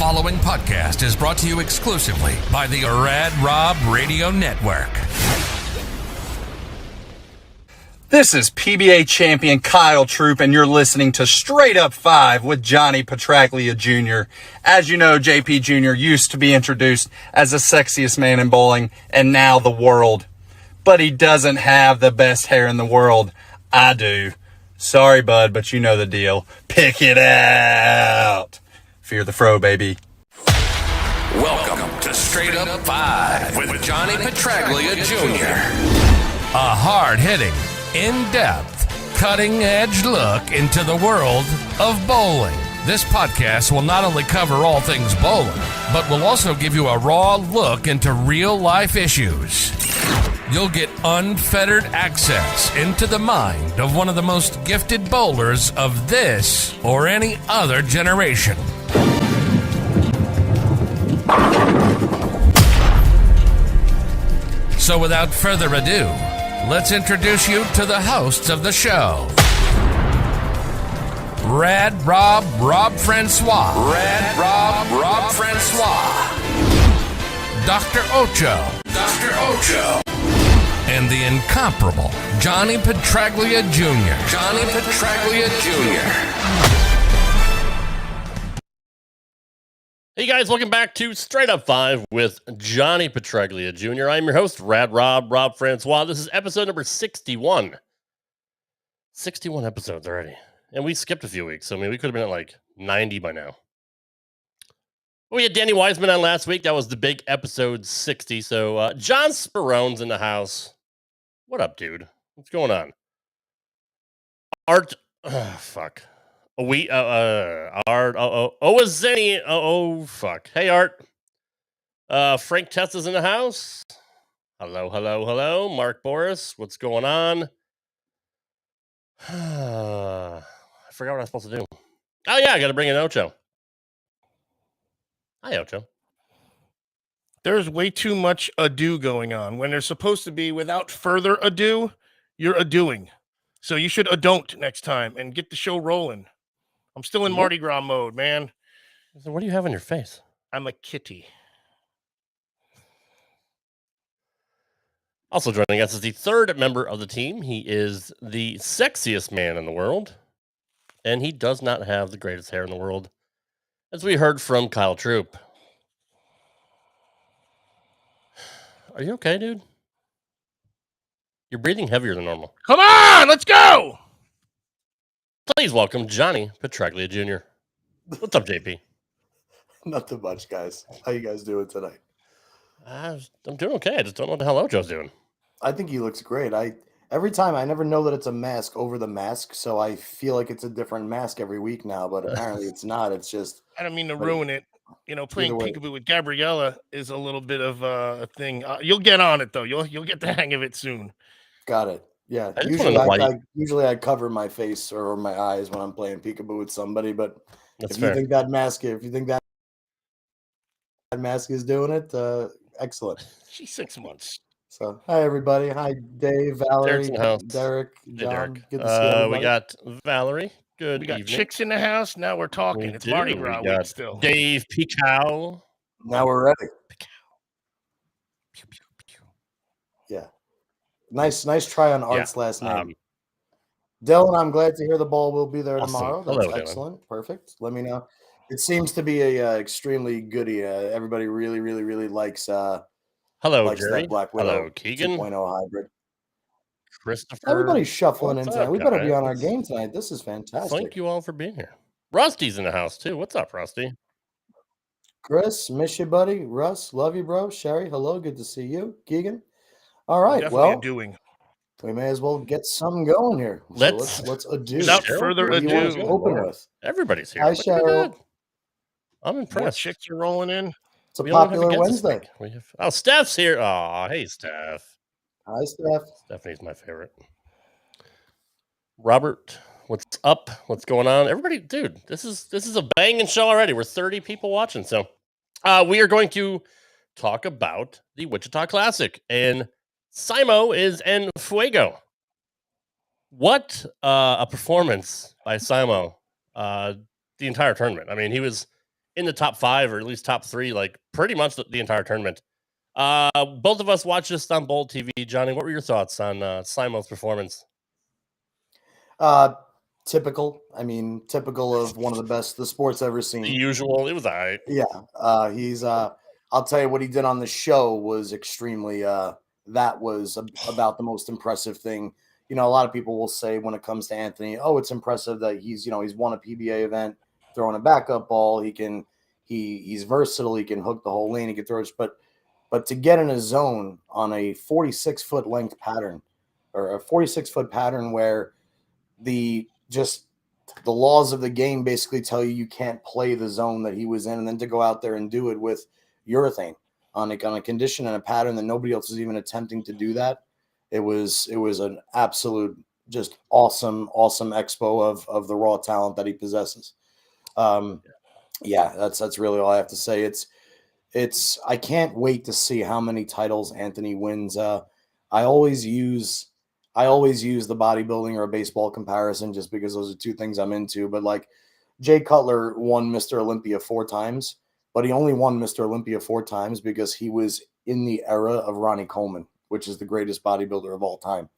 following podcast is brought to you exclusively by the Rad Rob Radio Network. This is PBA champion Kyle Troop, and you're listening to Straight Up 5 with Johnny Petraglia Jr. As you know, JP Jr. used to be introduced as the sexiest man in bowling, and now the world. But he doesn't have the best hair in the world. I do. Sorry, bud, but you know the deal. Pick it out. Fear the fro, baby. Welcome to Straight Up 5 with Johnny Petraglia Jr. A hard-hitting, in-depth, cutting-edge look into the world of bowling. This podcast will not only cover all things bowling, but will also give you a raw look into real-life issues. You'll get unfettered access into the mind of one of the most gifted bowlers of this or any other generation. So without further ado, let's introduce you to the hosts of the show. Rad Rob Francois. Rad Rob Francois. Dr. Ocho. And the incomparable Johnny Petraglia Jr. Johnny Petraglia Jr. Hey guys, welcome back to Straight Up 5 with Johnny Petraglia Jr. I'm your host, Rad Rob Francois. This is episode number 61. 61 episodes already. And we skipped a few weeks, so I mean, we could have been at like 90 by now. We had Danny Wiseman on last week. That was the big episode 60. So John Sparone's in the house. What up, dude? What's going on? Art, fuck. Art, Zenny, fuck. Hey, Art. Frank Tessa's in the house. Hello. Mark Boris, what's going on? I forgot what I was supposed to do. Oh, yeah, I got to bring in Ocho. Hi, Ocho. There's way too much ado going on. When there's supposed to be without further ado, you're adoing. So you should adon't next time and get the show rolling. I'm still in Mardi Gras mode, man. So what do you have on your face? I'm a kitty. Also joining us is the third member of the team. He is the sexiest man in the world, and he does not have the greatest hair in the world, as we heard from Kyle Troop. Are you okay, dude? You're breathing heavier than normal. Come on, let's go! Please welcome Johnny Petraglia Jr. What's up, JP? Nothing much, guys. How you guys doing tonight? I'm doing okay. I just don't know what the hell Ocho's doing. I think he looks great. Every time I never know that it's a mask over the mask, so I feel like it's a different mask every week now, but apparently it's not. It's just I don't mean to ruin it. You know, playing peekaboo with Gabriella is a little bit of a thing. You'll get on it though. You'll get the hang of it soon. Got it. Yeah. Usually I cover my face or my eyes when I'm playing peekaboo with somebody, but That's if fair. you think that mask is doing it, excellent. She's 6 months. So hi everybody. Hi Dave, Valerie, Derek, John. Derek. Good to see everybody. We got Valerie. Good We got evening. chicks in the house. Now we're talking. It's Mardi Gras week still. Dave Picow. Now we're ready. Yeah. Nice try on Art's last name. Dylan, I'm glad to hear the ball will be there tomorrow. That's Hello, excellent. Dylan. Perfect. Let me know. It seems to be a extremely goody. Everybody really likes Hello, Jerry. that Black Widow Hello, Keegan. 2.0 hybrid. Christopher. Everybody's shuffling in tonight. We better be on our guys? game tonight. This is fantastic. Thank you all for being here. Rusty's in the house too. What's up, Rusty? Chris, miss you, buddy. Russ, love you, bro. Sherry, hello. Good to see you. Keegan. All right. Definitely doing. We may as well get something going here. Let's ado. Without further What do you want ado, to open with? Everybody's here. Hi, Look at that. Cheryl. I'm more impressed. chicks are rolling in. It's a We only have popular guests this Wednesday. week. Steph's here. Oh, hey, Steph. Hi, Steph. Stephanie's my favorite. Robert, what's up? What's going on? Everybody, dude, this is a banging show already. We're 30 people watching. So we are going to talk about the Wichita Classic. And Simo is en fuego. What a performance by Simo the entire tournament. I mean, he was in the top 5 or at least top 3, like pretty much the entire tournament. Both of us watched this on Bold TV. Johnny, what were your thoughts on Simo's performance? Typical. I mean, typical of one of the best the sport's ever seen. The usual. It was all right. Yeah. He's I'll tell you what he did on the show was extremely that was about the most impressive thing. You know, a lot of people will say when it comes to Anthony, oh, it's impressive that he's won a PBA event, throwing a backup ball. He's versatile. He can hook the whole lane. He can throw it, but to get in a zone on a 46-foot length pattern or a 46-foot pattern where the laws of the game basically tell you can't play the zone that he was in, and then to go out there and do it with urethane on a condition and a pattern that nobody else is even attempting to do that. It was an absolute just awesome expo of the raw talent that he possesses. Yeah, that's really all I have to say. It's I can't wait to see how many titles Anthony wins. I always use the bodybuilding or a baseball comparison just because those are two things I'm into. But like Jay Cutler won Mr. Olympia 4 times, but he only won Mr. Olympia 4 times because he was in the era of Ronnie Coleman, which is the greatest bodybuilder of all time.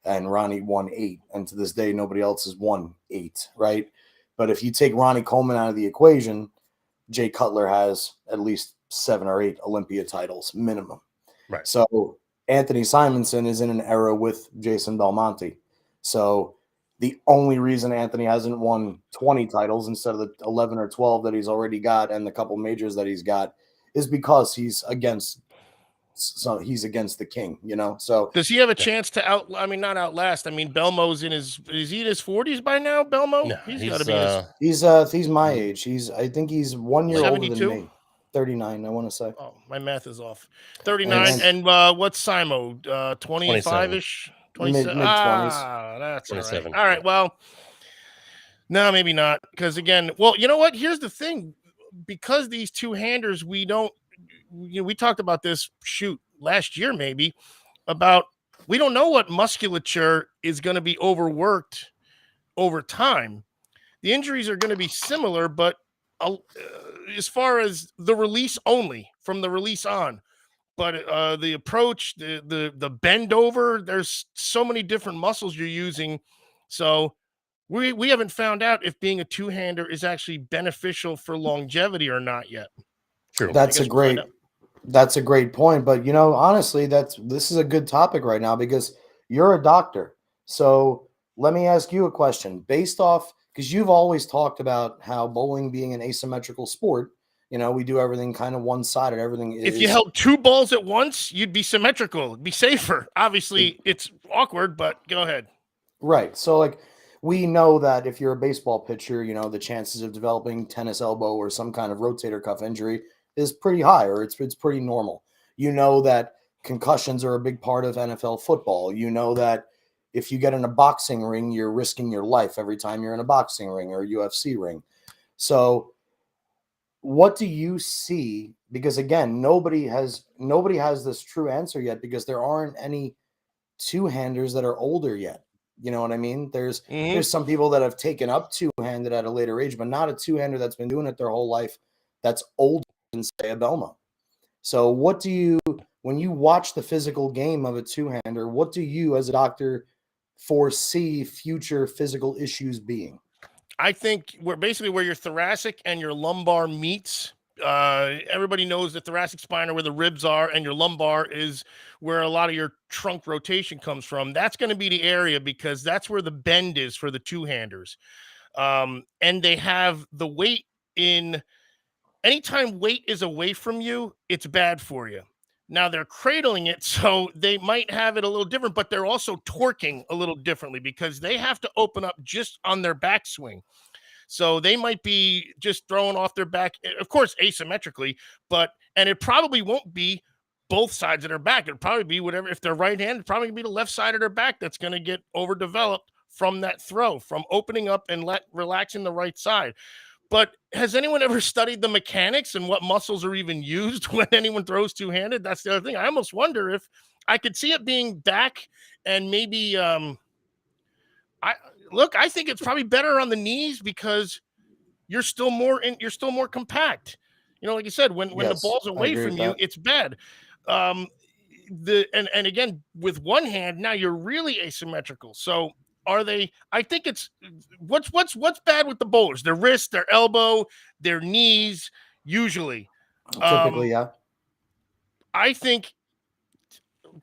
And Ronnie won 8. And to this day, nobody else has won 8, right? But if you take Ronnie Coleman out of the equation, Jay Cutler has at least 7 or 8 Olympia titles minimum. Right. So Anthony Simonson is in an era with Jason Belmonte. So the only reason Anthony hasn't won 20 titles instead of the 11 or 12 that he's already got and the couple majors that he's got is because he's against the king, you know? So does he have a chance to not outlast? I mean, Belmo's is he in his 40s by now? Belmo? No, he's got to be he's my age. I think he's 1 year older than me. 39, I want to say. Oh, my math is off. 39. And what's Simo? 25-ish? Mid-20s. That's 27. All right. Well, no, maybe not. Because again, well, you know what? Here's the thing. Because these two-handers, we talked about this last year maybe about we don't know what musculature is going to be overworked over time. The injuries are going to be similar, but as far as the release only from the release on, but the approach, the bend over, there's so many different muscles you're using. So we haven't found out if being a two-hander is actually beneficial for longevity or not yet. True. That's a great point. But honestly, this is a good topic right now because you're a doctor. So let me ask you a question based off, because you've always talked about how bowling being an asymmetrical sport, we do everything kind of one-sided. Everything is. If you held 2 balls at once, you'd be symmetrical. It'd be safer. Obviously, it's awkward, but go ahead. Right. So, we know that if you're a baseball pitcher, the chances of developing tennis elbow or some kind of rotator cuff injury is pretty high, or it's pretty normal. You know that concussions are a big part of NFL football. You know that if you get in a boxing ring, you're risking your life every time you're in a boxing ring or UFC ring. So what do you see? Because again, nobody has this true answer yet because there aren't any two-handers that are older yet. You know what I mean? There's some people that have taken up two-handed at a later age, but not a two-hander that's been doing it their whole life that's older than, say, a Belmo. So what do you, when you watch the physical game of a two-hander, what do you as a doctor foresee future physical issues being? I think where your thoracic and your lumbar meets. Everybody knows the thoracic spine are where the ribs are, and your lumbar is where a lot of your trunk rotation comes from. That's going to be the area because that's where the bend is for the two-handers. And they have the weight in. Anytime weight is away from you, it's bad for you. Now they're cradling it, so they might have it a little different, but they're also torquing a little differently because they have to open up just on their backswing. So they might be just throwing off their back, of course, asymmetrically, and it probably won't be both sides of their back. It'll probably be whatever. If they're right-handed, probably gonna be the left side of their back that's going to get overdeveloped from that throw, from opening up and relaxing the right side. But has anyone ever studied the mechanics and what muscles are even used when anyone throws two-handed? That's the other thing. I almost wonder if I could see it being back and maybe I think it's probably better on the knees because you're still more compact. Like you said, when the Yes, ball's I away agree from with you, that. it's bad. And again, with one hand, now you're really asymmetrical. So are they? I think it's what's bad with the bowlers? Their wrist, their elbow, their knees. Usually, Typically, yeah. I think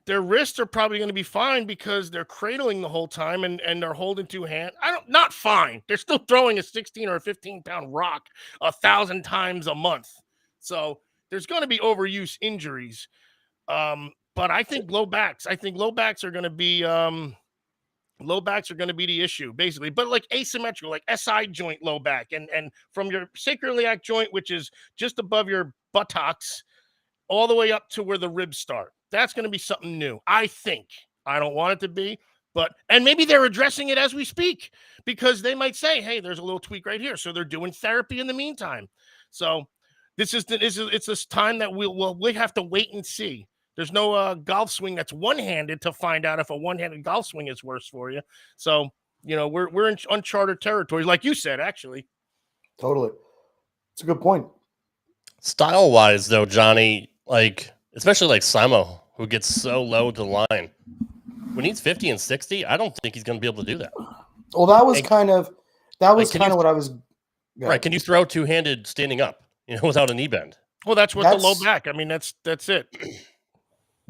their wrists are probably going to be fine because they're cradling the whole time and they're holding two hands. Not fine. They're still throwing a 16 or a 15-pound rock 1,000 times a month. So there's going to be overuse injuries. But I think low backs are going to be the issue basically, but like asymmetrical, like SI joint low back and from your sacroiliac joint, which is just above your buttocks, all the way up to where the ribs start. That's going to be something new. I think. I don't want it to be, and maybe they're addressing it as we speak because they might say, hey, there's a little tweak right here. So they're doing therapy in the meantime. So it's this time that we have to wait and see. There's no golf swing that's one-handed to find out if a one-handed golf swing is worse for you. So, we're in uncharted territory, like you said, actually. Totally. It's a good point. Style-wise, though, Johnny, especially like Simo, who gets so low to the line, when he's 50 and 60, I don't think he's going to be able to do that. Well, that was kind of what I was. Right? Can you throw two-handed standing up, without a knee bend? Well, that's what the low back. I mean, that's it.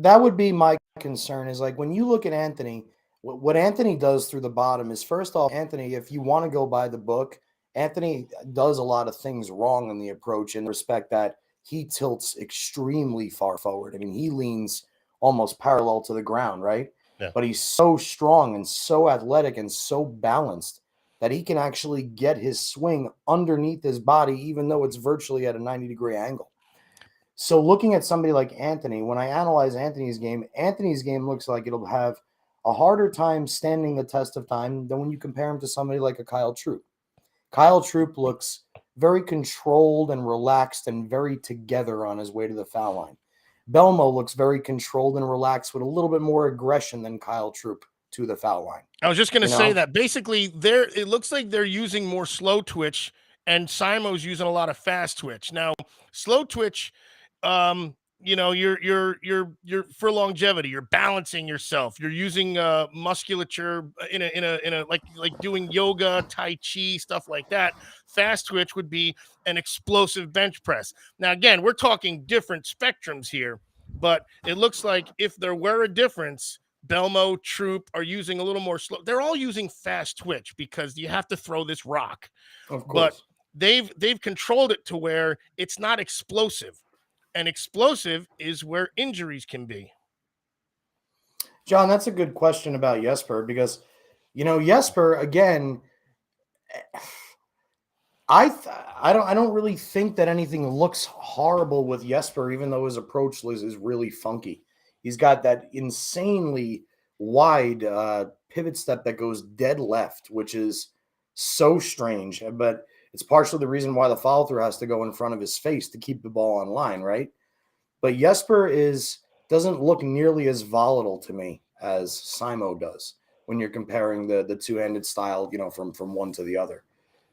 That would be my concern. Is like when you look at Anthony, what Anthony does through the bottom is, first off, Anthony, if you want to go by the book, Anthony does a lot of things wrong in the approach in the respect that he tilts extremely far forward. I mean, he leans almost parallel to the ground, right? Yeah. But he's so strong and so athletic and so balanced that he can actually get his swing underneath his body, even though it's virtually at a 90-degree angle. So looking at somebody like Anthony, when I analyze Anthony's game looks like it'll have a harder time standing the test of time than when you compare him to somebody like a Kyle Troup. Kyle Troup looks very controlled and relaxed and very together on his way to the foul line. Belmo looks very controlled and relaxed with a little bit more aggression than Kyle Troup to the foul line. I was just going to say that basically it looks like they're using more slow twitch and Simo's using a lot of fast twitch. Now, slow twitch, you're for longevity, you're balancing yourself, you're using musculature in a like doing yoga, tai chi, stuff like that. Fast twitch would be an explosive bench press. Now again, we're talking different spectrums here, but it looks like if there were a difference, Belmo, Troup are using a little more slow. They're all using fast twitch because you have to throw this rock. Of course. But they've controlled it to where it's not explosive. And explosive is where injuries can be. John, that's a good question about Jesper because, Jesper, again, I don't really think that anything looks horrible with Jesper, even though his approach is really funky. He's got that insanely wide pivot step that goes dead left, which is so strange, but it's partially the reason why the follow through has to go in front of his face to keep the ball on line, right? But Jesper doesn't look nearly as volatile to me as Simo does when you're comparing the two-handed style, from one to the other.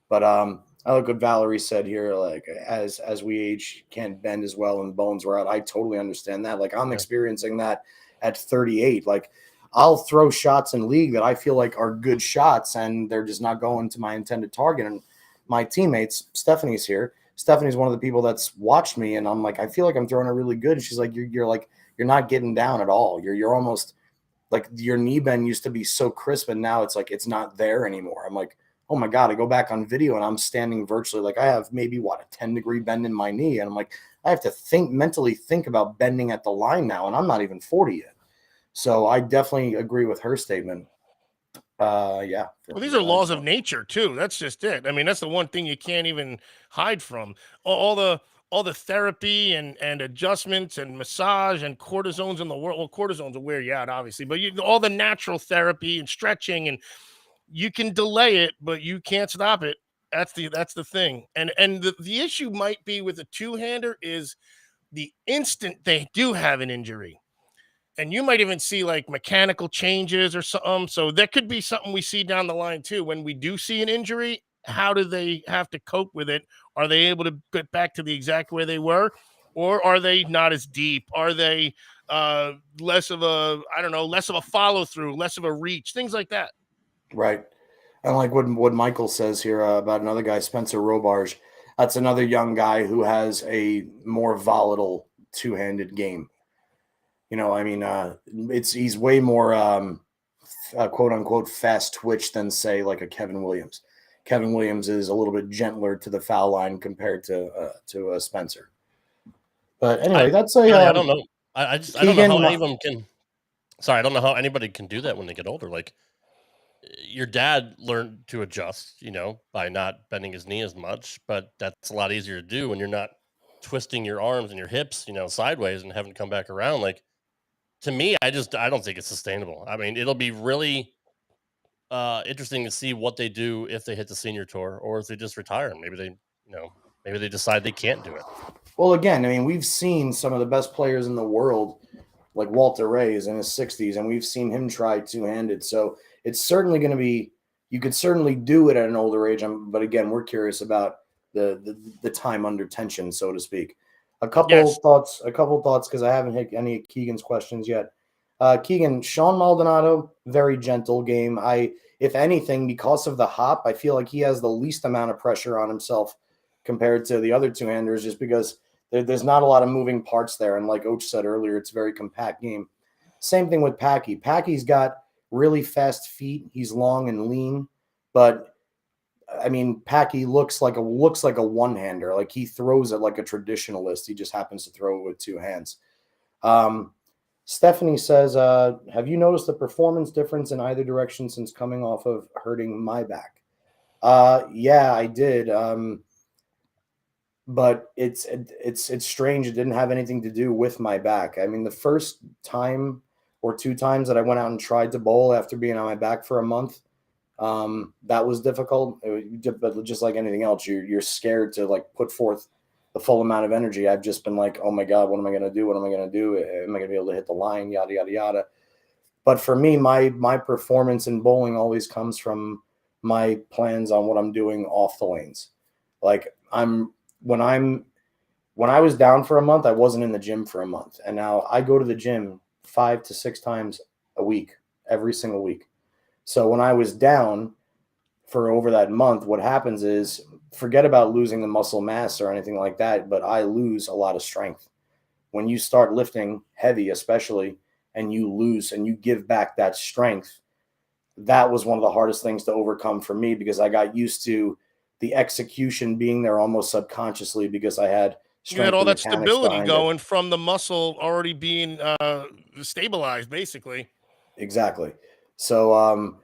But I like what Valerie said here, like as we age, can't bend as well and bones wear out. I totally understand that. Like I'm experiencing that at 38. Like I'll throw shots in league that I feel like are good shots and they're just not going to my intended target. And my teammates, Stephanie's here. Stephanie's one of the people that's watched me, and I'm like, I feel like I'm throwing it really good. And she's like, you're not getting down at all. You're almost like your knee bend used to be so crisp, and now it's like it's not there anymore. I'm like, oh my God, I go back on video and I'm standing virtually like I have maybe a 10-degree bend in my knee. And I'm like, I have to mentally think about bending at the line now, and I'm not even 40 yet. So I definitely agree with her statement. Yeah. Well, these are laws of nature too. That's just it. I mean, that's the one thing you can't even hide from. All the therapy and adjustments and massage and cortisones in the world. Well, cortisones will wear you out, obviously, but all the natural therapy and stretching, and you can delay it, but you can't stop it. That's the thing. And the issue might be with a two-hander is the instant they do have an injury. And you might even see like mechanical changes or something. So that could be something we see down the line too. When we do see an injury, how do they have to cope with it? Are they able to get back to the exact way they were, or are they not as deep? Are they less of a follow through, less of a reach, things like that? Right. And like what Michael says here about another guy, Spencer Robarge, that's another young guy who has a more volatile two-handed game. I mean, he's way more quote unquote fast twitch than say like a Kevin Williams. Kevin Williams is a little bit gentler to the foul line compared to Spencer. But anyway, that's a. I don't know. I don't know how Keegan, anyone can. Sorry, I don't know how anybody can do that when they get older. Like your dad learned to adjust, by not bending his knee as much, but that's a lot easier to do when you're not twisting your arms and your hips, sideways and having to come back around. Like to me, I don't think it's sustainable. I mean, it'll be really interesting to see what they do if they hit the senior tour or if they just retire. Maybe they decide they can't do it. Well, again, I mean, we've seen some of the best players in the world, like Walter Ray is in his 60s, and we've seen him try two-handed. So it's certainly going to be, you could certainly do it at an older age. But again, we're curious about the time under tension, so to speak. A couple thoughts, because I haven't hit any of Keegan's questions yet. Keegan, Sean Maldonado, very gentle game. If anything, because of the hop, I feel like he has the least amount of pressure on himself compared to the other two-handers, just because there's not a lot of moving parts there. And like Oach said earlier, it's a very compact game. Same thing with Packy. Packy's got really fast feet. He's long and lean, but I mean, Packy looks like a one-hander. Like he throws it like a traditionalist. He just happens to throw it with two hands. Stephanie says, have you noticed the performance difference in either direction since coming off of hurting my back? Yeah, I did. But it's strange. It didn't have anything to do with my back. I mean, the first time or two times that I went out and tried to bowl after being on my back for a month, that was difficult. But just like anything else, you're scared to like put forth the full amount of energy. I've just been like, oh my God, what am I going to do? What am I going to do? Am I going to be able to hit the line? Yada, yada, yada. But for me, my performance in bowling always comes from my plans on what I'm doing off the lanes. Like when I was down for a month, I wasn't in the gym for a month. And now I go to the gym 5 to 6 times a week, every single week. So when I was down for over that month, what happens is, forget about losing the muscle mass or anything like that, but I lose a lot of strength. When you start lifting heavy, especially, and you lose and you give back that strength, that was one of the hardest things to overcome for me, because I got used to the execution being there almost subconsciously, because I had strength. You had all that stability going from the muscle already being stabilized, basically. Exactly. So,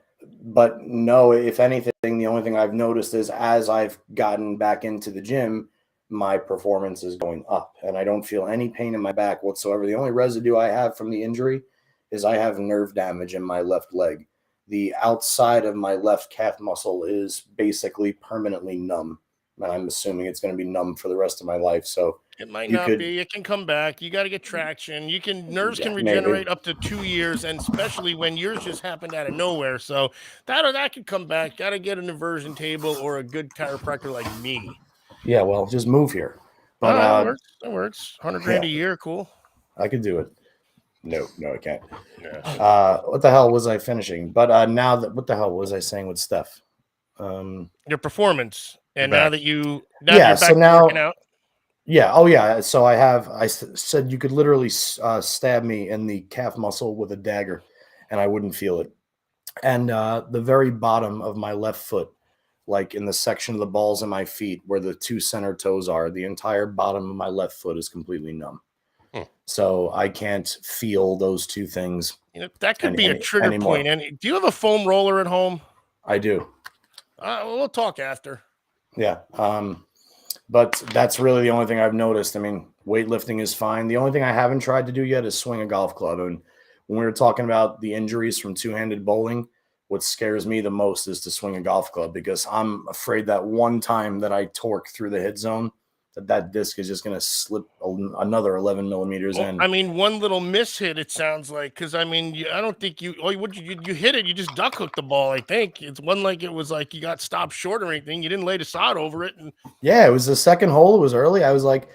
but no, if anything, the only thing I've noticed is as I've gotten back into the gym, my performance is going up and I don't feel any pain in my back whatsoever. The only residue I have from the injury is I have nerve damage in my left leg. The outside of my left calf muscle is basically permanently numb. And I'm assuming it's going to be numb for the rest of my life. So it might not be. It can come back. You got to get traction. Nerves can regenerate up to 2 years, and especially when yours just happened out of nowhere. So that could come back. Got to get an inversion table or a good chiropractor like me. Yeah, well, just move here. But that works. $100,000 a year, cool. I could do it. No, I can't. Yeah. What the hell was I finishing? But what the hell was I saying with Steph? Your performance, and now that you're back working out. Yeah. Oh, yeah. So I said you could literally stab me in the calf muscle with a dagger, and I wouldn't feel it. And the very bottom of my left foot, like in the section of the balls of my feet where the 2 center toes are, the entire bottom of my left foot is completely numb. So I can't feel those 2 things. That could be a trigger point. And do you have a foam roller at home? I do. We'll talk after. Yeah. But that's really the only thing I've noticed. I mean, weightlifting is fine. The only thing I haven't tried to do yet is swing a golf club. And when we were talking about the injuries from two-handed bowling, what scares me the most is to swing a golf club, because I'm afraid that one time that I torque through the hit zone, that disc is just going to slip another 11 millimeters in. I mean, one little miss hit, it sounds like, because I mean, I don't think you hit it, you just duck hooked the ball. I think it's one like it was like you got stopped short or anything. You didn't lay the sod over it. And yeah, it was the second hole. It was early. I was like,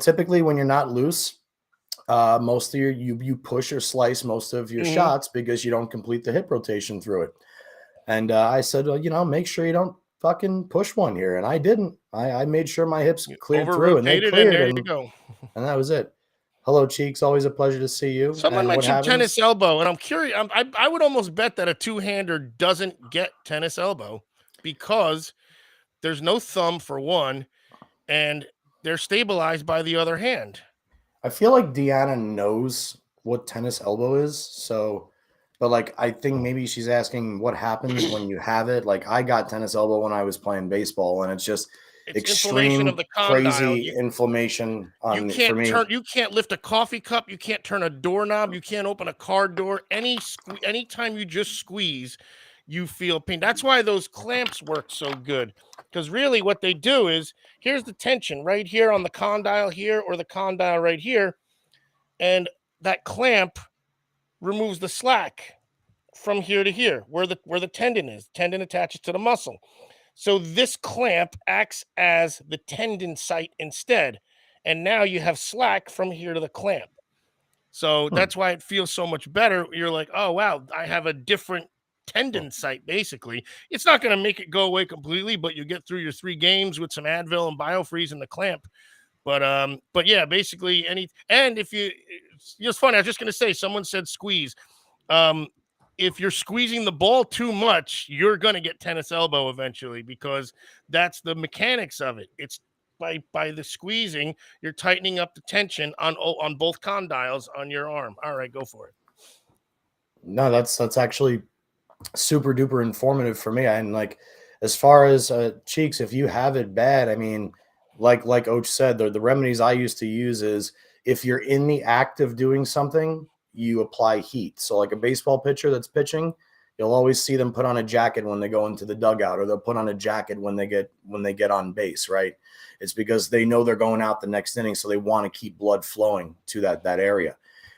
typically when you're not loose, most of you push or slice most of your shots because you don't complete the hip rotation through it. And I said, well, make sure you don't fucking push one here. And I didn't. I made sure my hips cleared through and they cleared. And there you go. And that was it. Hello, Cheeks. Always a pleasure to see you. Someone mentioned tennis elbow, and I'm curious. I would almost bet that a two-hander doesn't get tennis elbow because there's no thumb for one, and they're stabilized by the other hand. I feel like Deanna knows what tennis elbow is, so... But, like, I think maybe she's asking what happens when you have it. Like, I got tennis elbow when I was playing baseball, and it's just extreme, crazy inflammation for me. You can't lift a coffee cup. You can't turn a doorknob. You can't open a car door. Anytime you just squeeze, you feel pain. That's why those clamps work so good. Because really what they do is, here's the tension right here on the condyle here or the condyle right here. And that clamp removes the slack from here to here where the tendon is. Tendon attaches to the muscle. So this clamp acts as the tendon site instead. And now you have slack from here to the clamp. So that's why it feels so much better. You're like, oh, wow, I have a different tendon site, basically. It's not going to make it go away completely, but you get through your 3 games with some Advil and BioFreeze in the clamp. But yeah, basically it's funny. I was just going to say, someone said squeeze. If you're squeezing the ball too much, you're going to get tennis elbow eventually because that's the mechanics of it. It's by the squeezing, you're tightening up the tension on both condyles on your arm. All right, go for it. No, that's actually super duper informative for me. And like, as far as Cheeks, if you have it bad, I mean, like Oach said, the remedies I used to use is if you're in the act of doing something, you apply heat. So like a baseball pitcher that's pitching, you'll always see them put on a jacket when they go into the dugout, or they'll put on a jacket when they get on base, right? It's because they know they're going out the next inning, so they want to keep blood flowing to that area.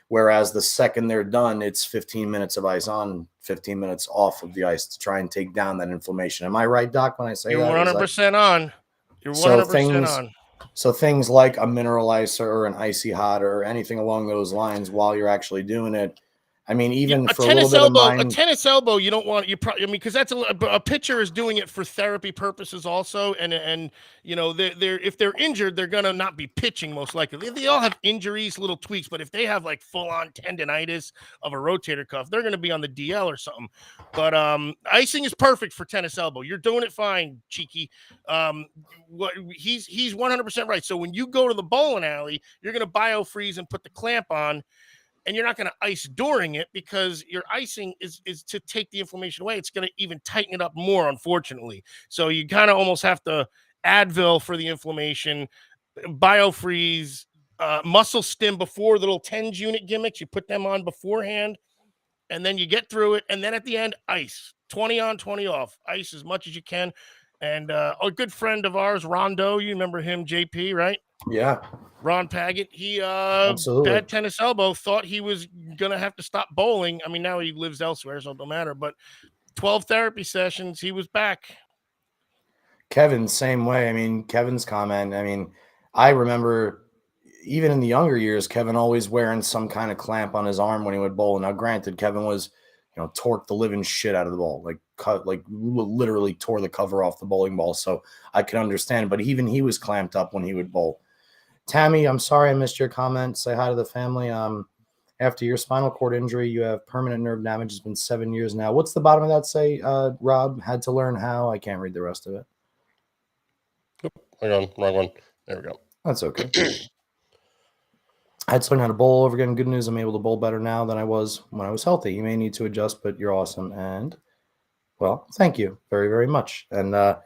Whereas the second they're done, it's 15 minutes of ice on, 15 minutes off of the ice to try and take down that inflammation. Am I right, Doc, when I say you're that? 100% on? You're 100% on. So things like a mineral icer or an icy hot or anything along those lines while you're actually doing it. I mean, even for a little bit of mind, a tennis elbow, you don't want because that's a pitcher is doing it for therapy purposes also, and they're if they're injured, they're gonna not be pitching most likely. They all have injuries, little tweaks, but if they have like full on tendinitis of a rotator cuff, they're gonna be on the DL or something. But icing is perfect for tennis elbow. You're doing it fine, Cheeky. He's 100% right. So when you go to the bowling alley, you're gonna BioFreeze and put the clamp on. And you're not going to ice during it because your icing is to take the inflammation away. It's going to even tighten it up more, unfortunately. So you kind of almost have to Advil for the inflammation, BioFreeze, muscle stim before the little TENS unit gimmicks. You put them on beforehand, and then you get through it. And then at the end, ice. 20 on, 20 off. Ice as much as you can. And a good friend of ours, Rondo, you remember him, JP, right? Yeah. Ron Paget, he absolutely bad tennis elbow, thought he was gonna have to stop bowling. I mean, now he lives elsewhere, so it don't matter. But 12 therapy sessions, he was back. Kevin, same way. I mean, Kevin's comment. I mean, I remember even in the younger years, Kevin always wearing some kind of clamp on his arm when he would bowl. Now, granted, Kevin was, torqued the living shit out of the ball, literally tore the cover off the bowling ball. So I can understand. But even he was clamped up when he would bowl. Tammy, I'm sorry I missed your comment. Say hi to the family. After your spinal cord injury, you have permanent nerve damage. It's been 7 years now. What's the bottom of that say, Rob? Had to learn how. I can't read the rest of it. Hang on, wrong one. There we go. That's okay. I had to learn how to bowl over again. Good news, I'm able to bowl better now than I was when I was healthy. You may need to adjust, but you're awesome. And, well, thank you very, very much. And I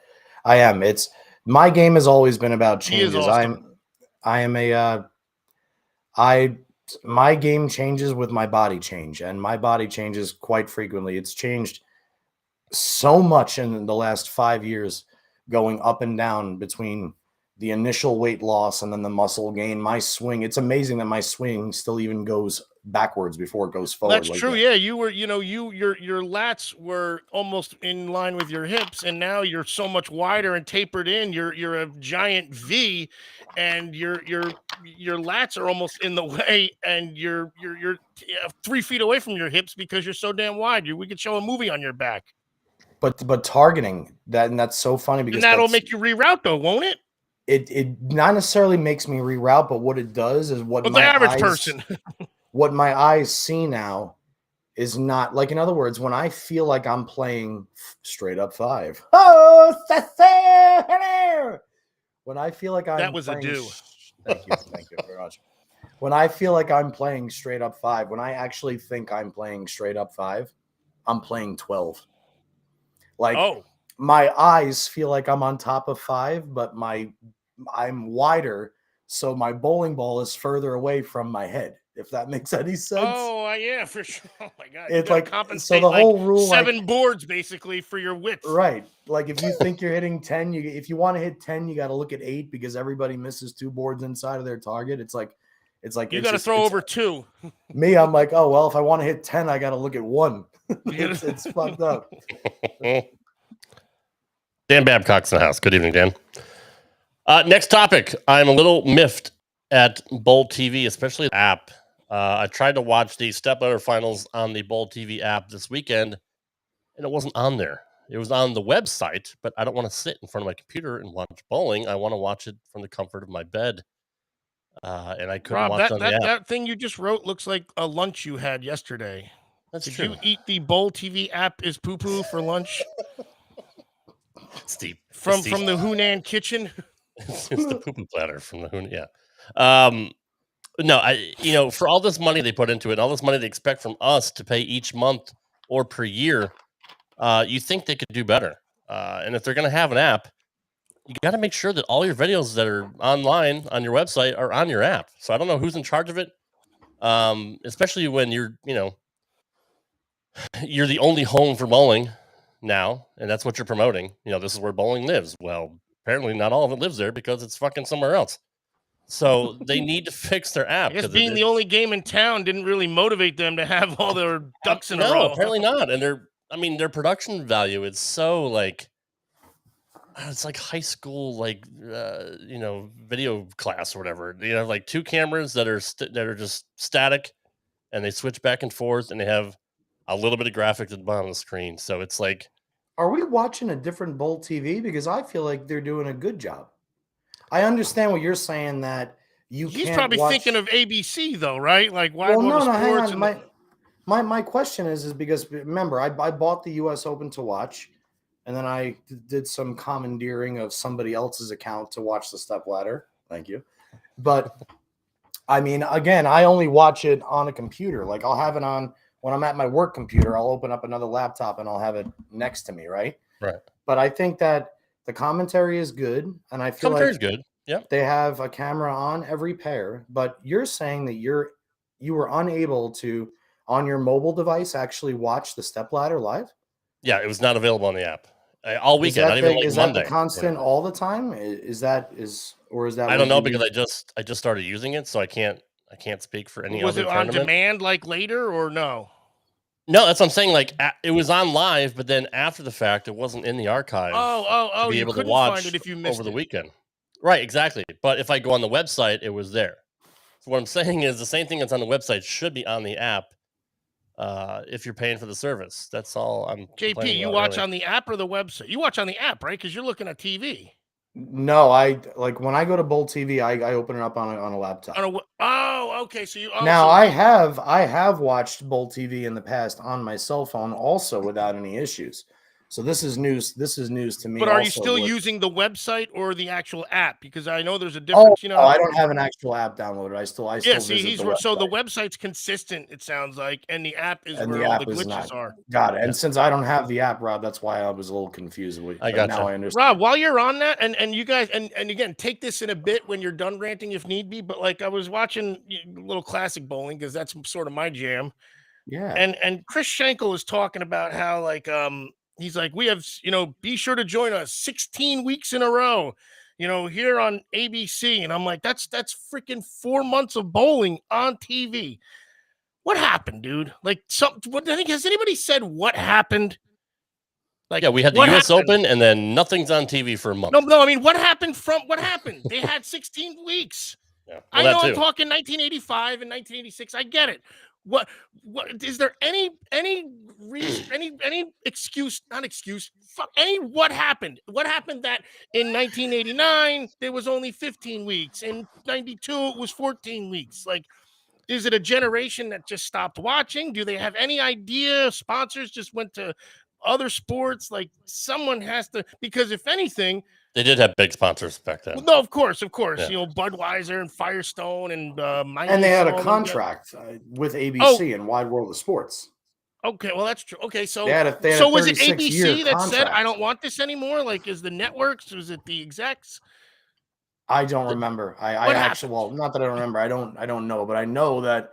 am. My game has always been about changes. Awesome. My game changes with my body change, and my body changes quite frequently. It's changed so much in the last 5 years, going up and down between the initial weight loss and then the muscle gain, my swing, it's amazing that my swing still even goes backwards before it goes forward. That's like true. that. Yeah, you were, your lats were almost in line with your hips, and now you're so much wider and tapered in. You're a giant V, and your lats are almost in the way, and you're 3 feet away from your hips because you're so damn wide. We could show a movie on your back, But targeting that, and that's so funny because and that'll that's, make you reroute, though, won't it? it not necessarily makes me reroute, but what it does is what Well, the my average eyes, person. what my eyes see now is not like, in other words, when I feel like I'm playing straight up 5. Oh, when I feel like I'm That was a playing, do. thank you very much. When I feel like I'm playing straight up 5, when I actually think I'm playing straight up 5, I'm playing 12. Like, Oh, my eyes feel like I'm on top of 5, but I'm wider, so my bowling ball is further away from my head. If that makes any sense. oh, yeah, for sure. Oh my God, you It's gotta like, compensate so the like whole rule, 7 boards basically for your width. right? Like, if you think you're hitting 10, if you want to hit 10, you got to look at 8 because everybody misses 2 boards inside of their target. It's like You got to throw over 2. me. I'm like, oh well, if I want to hit 10, I got to look at 1. You it's fucked up. Dan Babcock's in the house. Good evening, Dan. Next topic. I'm a little miffed at Bowl TV, especially the app. I tried to watch the stepladder finals on the Bowl TV app this weekend, and it wasn't on there. It was on the website, but I don't want to sit in front of my computer and watch bowling. I want to watch it from the comfort of my bed. And I couldn't Rob, watch it on the app. that thing you just wrote looks like a lunch you had yesterday. That's Did true. you eat the Bowl TV app is poo poo for lunch Steve. from the Hunan kitchen? It's the poo-poo platter from the Hoon. Yeah. No, for all this money they put into it, all this money they expect from us to pay each month or per year, you think they could do better. And if they're going to have an app, you got to make sure that all your videos that are online on your website are on your app. So I don't know who's in charge of it, especially when you're the only home for bowling now, and that's what you're promoting. This is where bowling lives. Well, apparently not all of it lives there because it's fucking somewhere else. So they need to fix their app. I guess being the only game in town didn't really motivate them to have all their ducks in a row. No, apparently not. And their production value is so like, it's like high school, like video class or whatever. You have like 2 cameras that are just static, and they switch back and forth, and they have a little bit of graphics at the bottom of the screen. So it's like, are we watching a different Bowl TV? Because I feel like they're doing a good job. I understand what you're saying, that He's probably thinking of ABC though, right? Like, why? Well, no, hang on. My question is because remember, I bought the U.S. Open to watch, and then I did some commandeering of somebody else's account to watch the stepladder. Thank you. But I mean, again, I only watch it on a computer. Like, I'll have it on when I'm at my work computer. I'll open up another laptop and I'll have it next to me, right? Right. But I think that the commentary is good, and I feel like commentary's good. Yeah. They have a camera on every pair, but you're saying that you were unable to, on your mobile device, actually watch the stepladder live? Yeah, it was not available on the app all weekend. Not even like is Monday. That the constant all the time? Is that? I don't know, because I just started using it, so I can't speak for any Was other it on tournament. demand like later or no? No, that's what I'm saying. Like, it was on live, but then after the fact, it wasn't in the archive. Oh! To be You able to couldn't watch find it if you missed over the it. weekend. Right, exactly. But if I go on the website, it was there. So what I'm saying is the same thing that's on the website should be on the app. If you're paying for the service, that's all I'm. JP, you watch on the app or the website? You watch on the app, right? Because you're looking at TV. No, I like when I go to Bowl TV, I open it up on a laptop. Okay. So you now I have watched Bowl TV in the past on my cell phone also without any issues. So this is news. This is news to me. But are you still using the website or the actual app? Because I know there's a difference. I don't have an actual app downloaded. I still see, so the website's consistent. It sounds like, and the app is where all the glitches are. Got it. And since I don't have the app, Rob, that's why I was a little confused. I got now I understand. Rob, while you're on that, and you guys, and again, take this in a bit when you're done ranting if need be. But like, I was watching a little classic bowling because that's sort of my jam. Yeah. And Chris Schenkel is talking about how like he's like, we have, be sure to join us 16 weeks in a row. here on ABC. And I'm like, that's freaking 4 months of bowling on TV. What happened, dude? Like, has anybody said what happened? Like, yeah, we had the U.S. Open, and then nothing's on TV for a month. No. I mean, what happened? They had 16 weeks. Yeah, well, I know I'm talking 1985 and 1986. I get it. What is there any reason, any excuse, not excuse, what happened? What happened that in 1989 there was only 15 weeks, in 92 it was 14 weeks? Like, is it a generation that just stopped watching? Do they have any idea? Sponsors just went to other sports. Like, someone has to, because if anything, they did have big sponsors back then. Well, no, of course. Yeah. Budweiser and Firestone and and they had a contract with ABC and Wide World of Sports. Okay, well, that's true. Okay, so they had a was it ABC that said, I don't want this anymore? Like, is the networks? Was it the execs? I don't remember. I actually, well, not that I don't remember. I don't know, but I know that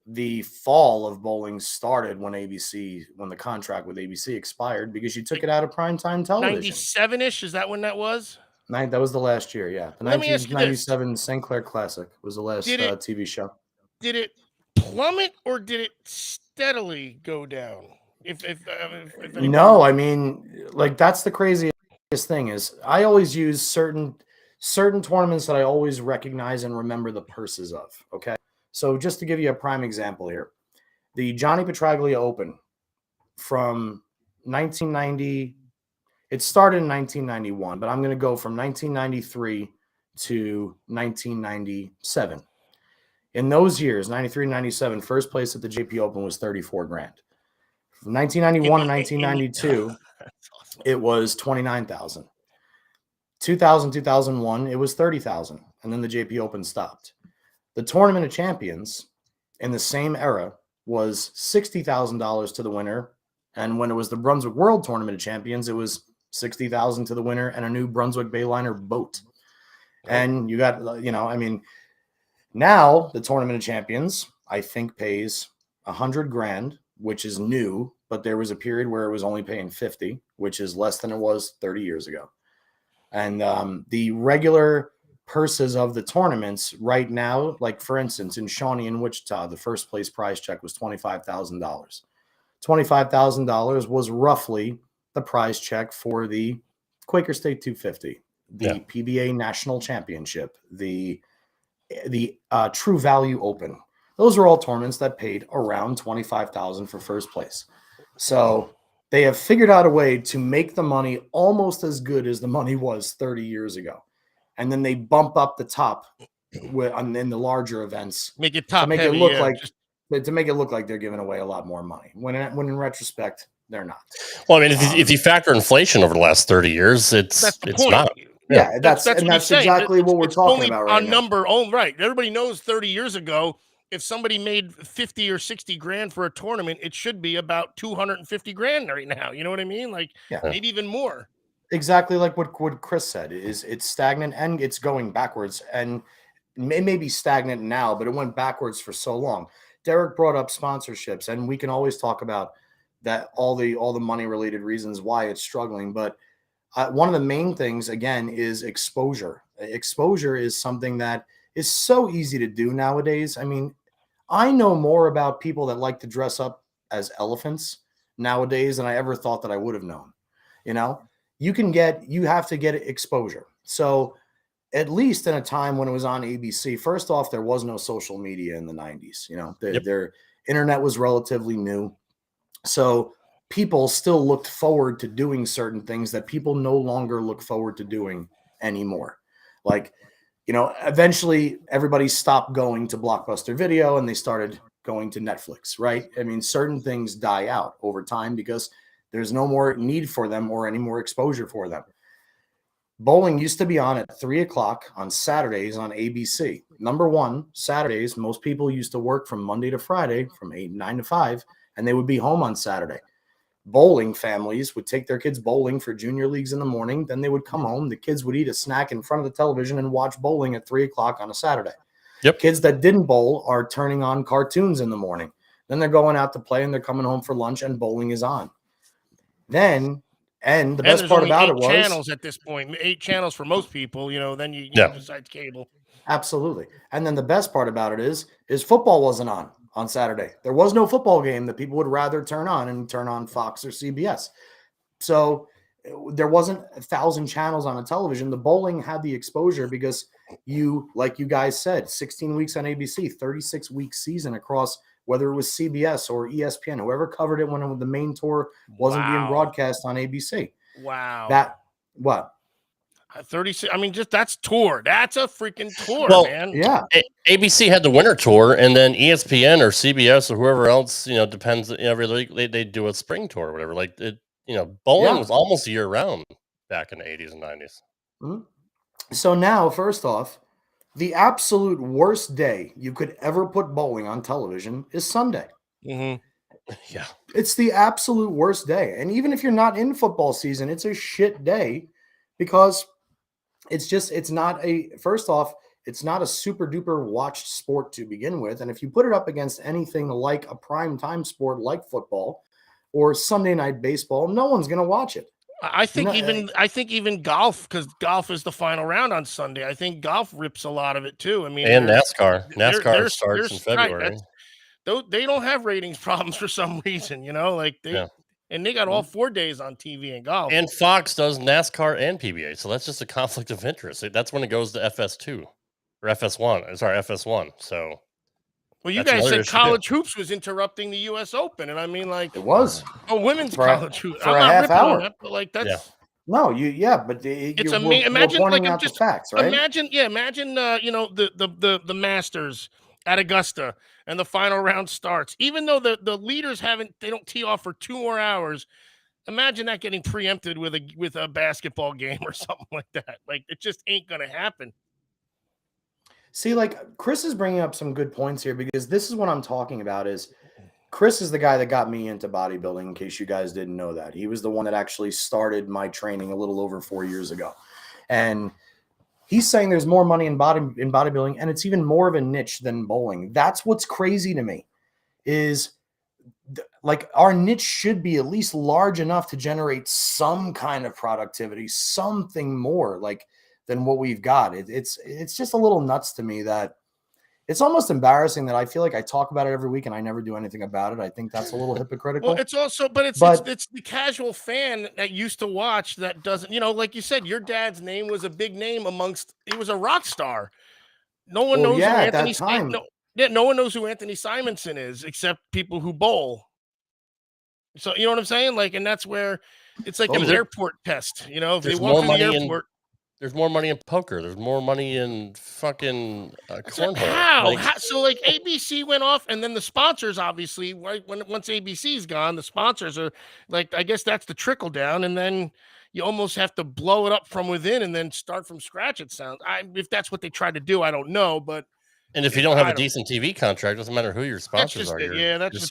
the fall of bowling started when the contract with ABC expired, because you took it out of primetime television. 97-ish, is that when that was? That was the last year, yeah. The 1997 St. Clair Classic was the last TV show. Did it plummet or did it steadily go down? No, I mean, like, that's the craziest thing is I always use certain tournaments that I always recognize and remember the purses of, okay? So just to give you a prime example here, the Johnny Petraglia Open from 1990, it started in 1991, but I'm going to go from 1993 to 1997. In those years, 93 and 97, first place at the JP Open was $34,000. From 1991 to 1992, awesome. It was $29,000. 2000, 2001, it was $30,000, and then the JP Open stopped. The Tournament of Champions in the same era was $60,000 to the winner. And when it was the Brunswick World Tournament of Champions, it was $60,000 to the winner and a new Brunswick Bayliner boat. And you got, now the Tournament of Champions, I think, pays $100,000, which is new, but there was a period where it was only paying 50, which is less than it was 30 years ago. And the regular purses of the tournaments right now, like for instance, in Shawnee and Wichita, the first place prize check was $25,000. $25,000 was roughly the prize check for the Quaker State 250, the PBA National Championship, the True Value Open. Those are all tournaments that paid around $25,000 for first place. So they have figured out a way to make the money almost as good as the money was 30 years ago. And then they bump up the top in the larger events, make it top to make heavy, it look like they're giving away a lot more money. When in retrospect, they're not. Well, I mean, if you factor inflation over the last 30 years, it's not. Yeah, that's exactly what we're talking about right now. Number, right? Everybody knows 30 years ago, if somebody made 50 or 60 grand for a tournament, it should be about 250 grand right now. You know what I mean? Like, maybe even more. Exactly like what Chris said, it's stagnant and it's going backwards, and it may be stagnant now, but it went backwards for so long. Derek brought up sponsorships, and we can always talk about that, all the money related reasons why it's struggling. But one of the main things, again, is exposure. Exposure is something that is so easy to do nowadays. I mean, I know more about people that like to dress up as elephants nowadays than I ever thought that I would have known. You have to get exposure. So at least in a time when it was on ABC, first off, there was no social media in the 90s. Their internet was relatively new. So people still looked forward to doing certain things that people no longer look forward to doing anymore. Like, eventually everybody stopped going to Blockbuster Video and they started going to Netflix, right? I mean, certain things die out over time because there's no more need for them or any more exposure for them. Bowling used to be on at 3:00 on Saturdays on ABC. Number one, Saturdays, most people used to work from Monday to Friday from 9 to 5, and they would be home on Saturday. Bowling families would take their kids bowling for junior leagues in the morning. Then they would come home. The kids would eat a snack in front of the television and watch bowling at 3:00 on a Saturday. Yep. Kids that didn't bowl are turning on cartoons in the morning. Then they're going out to play and they're coming home for lunch and bowling is on. Then And the And best there's part only about 8 it was channels at this point. 8 channels for most people, then you know, besides cable. absolutely. And then the best part about it is football wasn't on Saturday. There was no football game that people would rather turn on Fox or CBS. So there wasn't 1,000 channels on a television. The bowling had the exposure because like you guys said, 16 weeks on ABC, 36-week season across, whether it was CBS or ESPN, whoever covered it when the main tour wasn't being broadcast on ABC. Wow. What? 36. I mean, just that's tour. That's a freaking tour, Well, man. Yeah. ABC had the winter tour, and then ESPN or CBS or whoever else, depends. Every league they do a spring tour or whatever. Like bowling was almost year round back in the 80s and 90s. Mm-hmm. So now, first off, the absolute worst day you could ever put bowling on television is Sunday. Mm-hmm. Yeah. It's the absolute worst day. And even if you're not in football season, it's a shit day because it's not a super duper watched sport to begin with. And if you put it up against anything like a prime time sport like football or Sunday night baseball, no one's going to watch it. I think even golf, because golf is the final round on Sunday. I think golf rips a lot of it too. I mean, and NASCAR starts in February. They don't have ratings problems for some reason, and they got all 4 days on TV and golf. And Fox does NASCAR and PBA, so that's just a conflict of interest. That's when it goes to FS2 or FS1. Sorry, FS1. So, well, you guys said college hoops was interrupting the U.S. Open, and I mean, like, it was women's college hoops for a half hour. That, but like that's no, but it's imagine pointing like out just the facts, right? Imagine the Masters at Augusta and the final round starts. Even though the leaders they don't tee off for 2 more hours. Imagine that getting preempted with a basketball game or something like that. Like, it just ain't gonna happen. See, like, Chris is bringing up some good points here because this is what I'm talking about is Chris is the guy that got me into bodybuilding, in case you guys didn't know that. He was the one that actually started my training a little over 4 years ago. And he's saying there's more money in bodybuilding, and it's even more of a niche than bowling. That's what's crazy to me is like our niche should be at least large enough to generate some kind of productivity, something more like than what we've got. It's just a little nuts to me that it's almost embarrassing that I feel like I talk about it every week and I never do anything about it. I think that's a little hypocritical. Well, it's also, it's the casual fan that used to watch that doesn't, like you said, your dad's name was a big name he was a rock star. No one knows who Anthony no one knows who Anthony Simonson is except people who bowl. So you know what I'm saying? Like, and that's where it's like an airport test. If they walk through the airport. There's more money in poker. There's more money in fucking cornhole. How? So like ABC went off, and then the sponsors, obviously, right? Once ABC's gone, the sponsors are like, I guess that's the trickle down, and then you almost have to blow it up from within and then start from scratch. It sounds. If that's what they try to do, I don't know, but. And if you don't have a decent TV contract, doesn't matter who your sponsors are.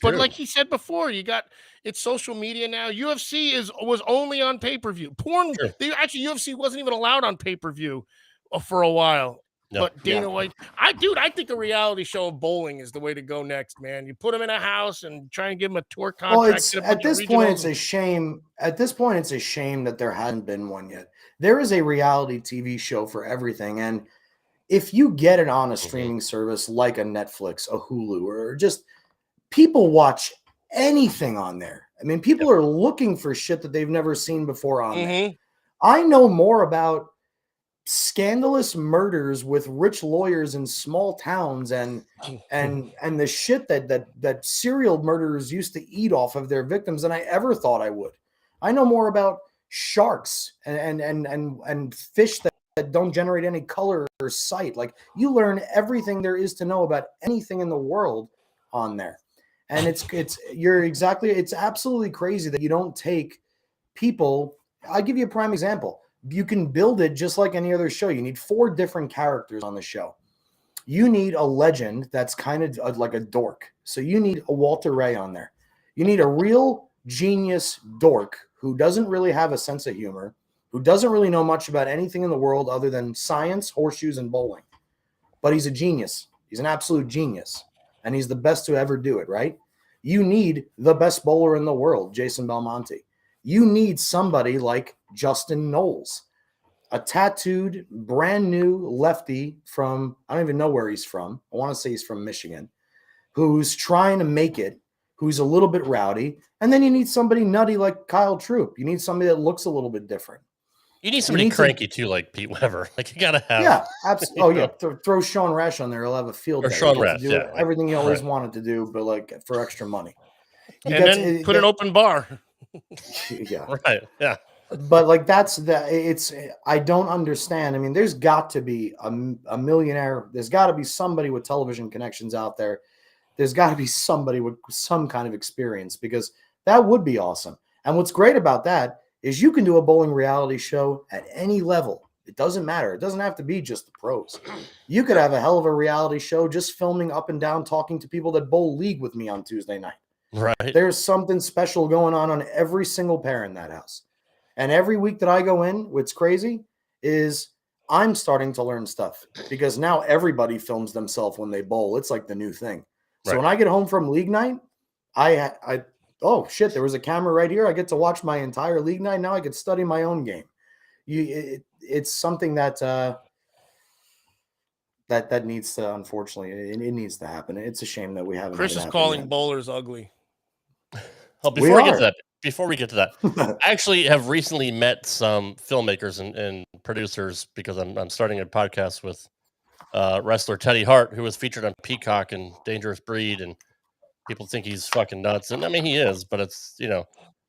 But like he said before, it's social media now. UFC was only on pay-per-view. Porn, UFC wasn't even allowed on pay-per-view for a while. No. But Dana White, I think a reality show of bowling is the way to go next, man. You put them in a house and try and give them a tour contract. Well, at this point, it's a shame. At this point, it's a shame that there hasn't been one yet. There is a reality TV show for everything, and if you get it on a streaming service like a Netflix, a Hulu, or just people watch anything on there. I mean, people are looking for shit that they've never seen before on there. I know more about scandalous murders with rich lawyers in small towns and the shit that serial murderers used to eat off of their victims than I ever thought I would. I know more about sharks and fish that don't generate any color or sight. Like, you learn everything there is to know about anything in the world on there. And it's absolutely crazy that you don't take people. I'll give you a prime example. You can build it just like any other show. You need 4 different characters on the show. You need a legend that's kind of like a dork. So you need a Walter Ray on there. You need a real genius dork who doesn't really have a sense of humor, who doesn't really know much about anything in the world other than science, horseshoes, and bowling. But he's a genius. He's an absolute genius. And he's the best to ever do it, right? You need the best bowler in the world, Jason Belmonte. You need somebody like Justin Knowles, a tattooed, brand new lefty from, I don't even know where he's from. I want to say he's from Michigan, who's trying to make it, who's a little bit rowdy. And then you need somebody nutty like Kyle Troop. You need somebody that looks a little bit different. You need somebody cranky too, like Pete Weber. Like you gotta have. Yeah, absolutely. Oh yeah, throw Sean Rash on there. He'll have a field Or day. Sean He'll get Rash, to do yeah, everything he always right. wanted to do, but like for extra money. And then put an open bar. Yeah, right. Yeah. But like it's I don't understand. I mean, there's got to be a millionaire. There's got to be somebody with television connections out there. There's got to be somebody with some kind of experience, because that would be awesome. And what's great about that is you can do a bowling reality show at any level. It doesn't matter. It doesn't have to be just the pros. You could have a hell of a reality show just filming up and down, talking to people that bowl league with me on Tuesday night. Right. There's something special going on every single pair in that house. And every week that I go in, what's crazy is I'm starting to learn stuff, because now everybody films themselves when they bowl. It's like the new thing. So Right. when I get home from league night, I oh shit, there was a camera right here. I get to watch my entire league night. Now I can study my own game. It's something that that needs to, unfortunately, it needs to happen. It's a shame that we haven't. Chris is calling bowlers ugly. Oh, before we get to that, I actually have recently met some filmmakers and producers, because I'm starting a podcast with wrestler Teddy Hart, who was featured on Peacock and Dangerous Breed, and people think he's fucking nuts, and I mean he is, but it's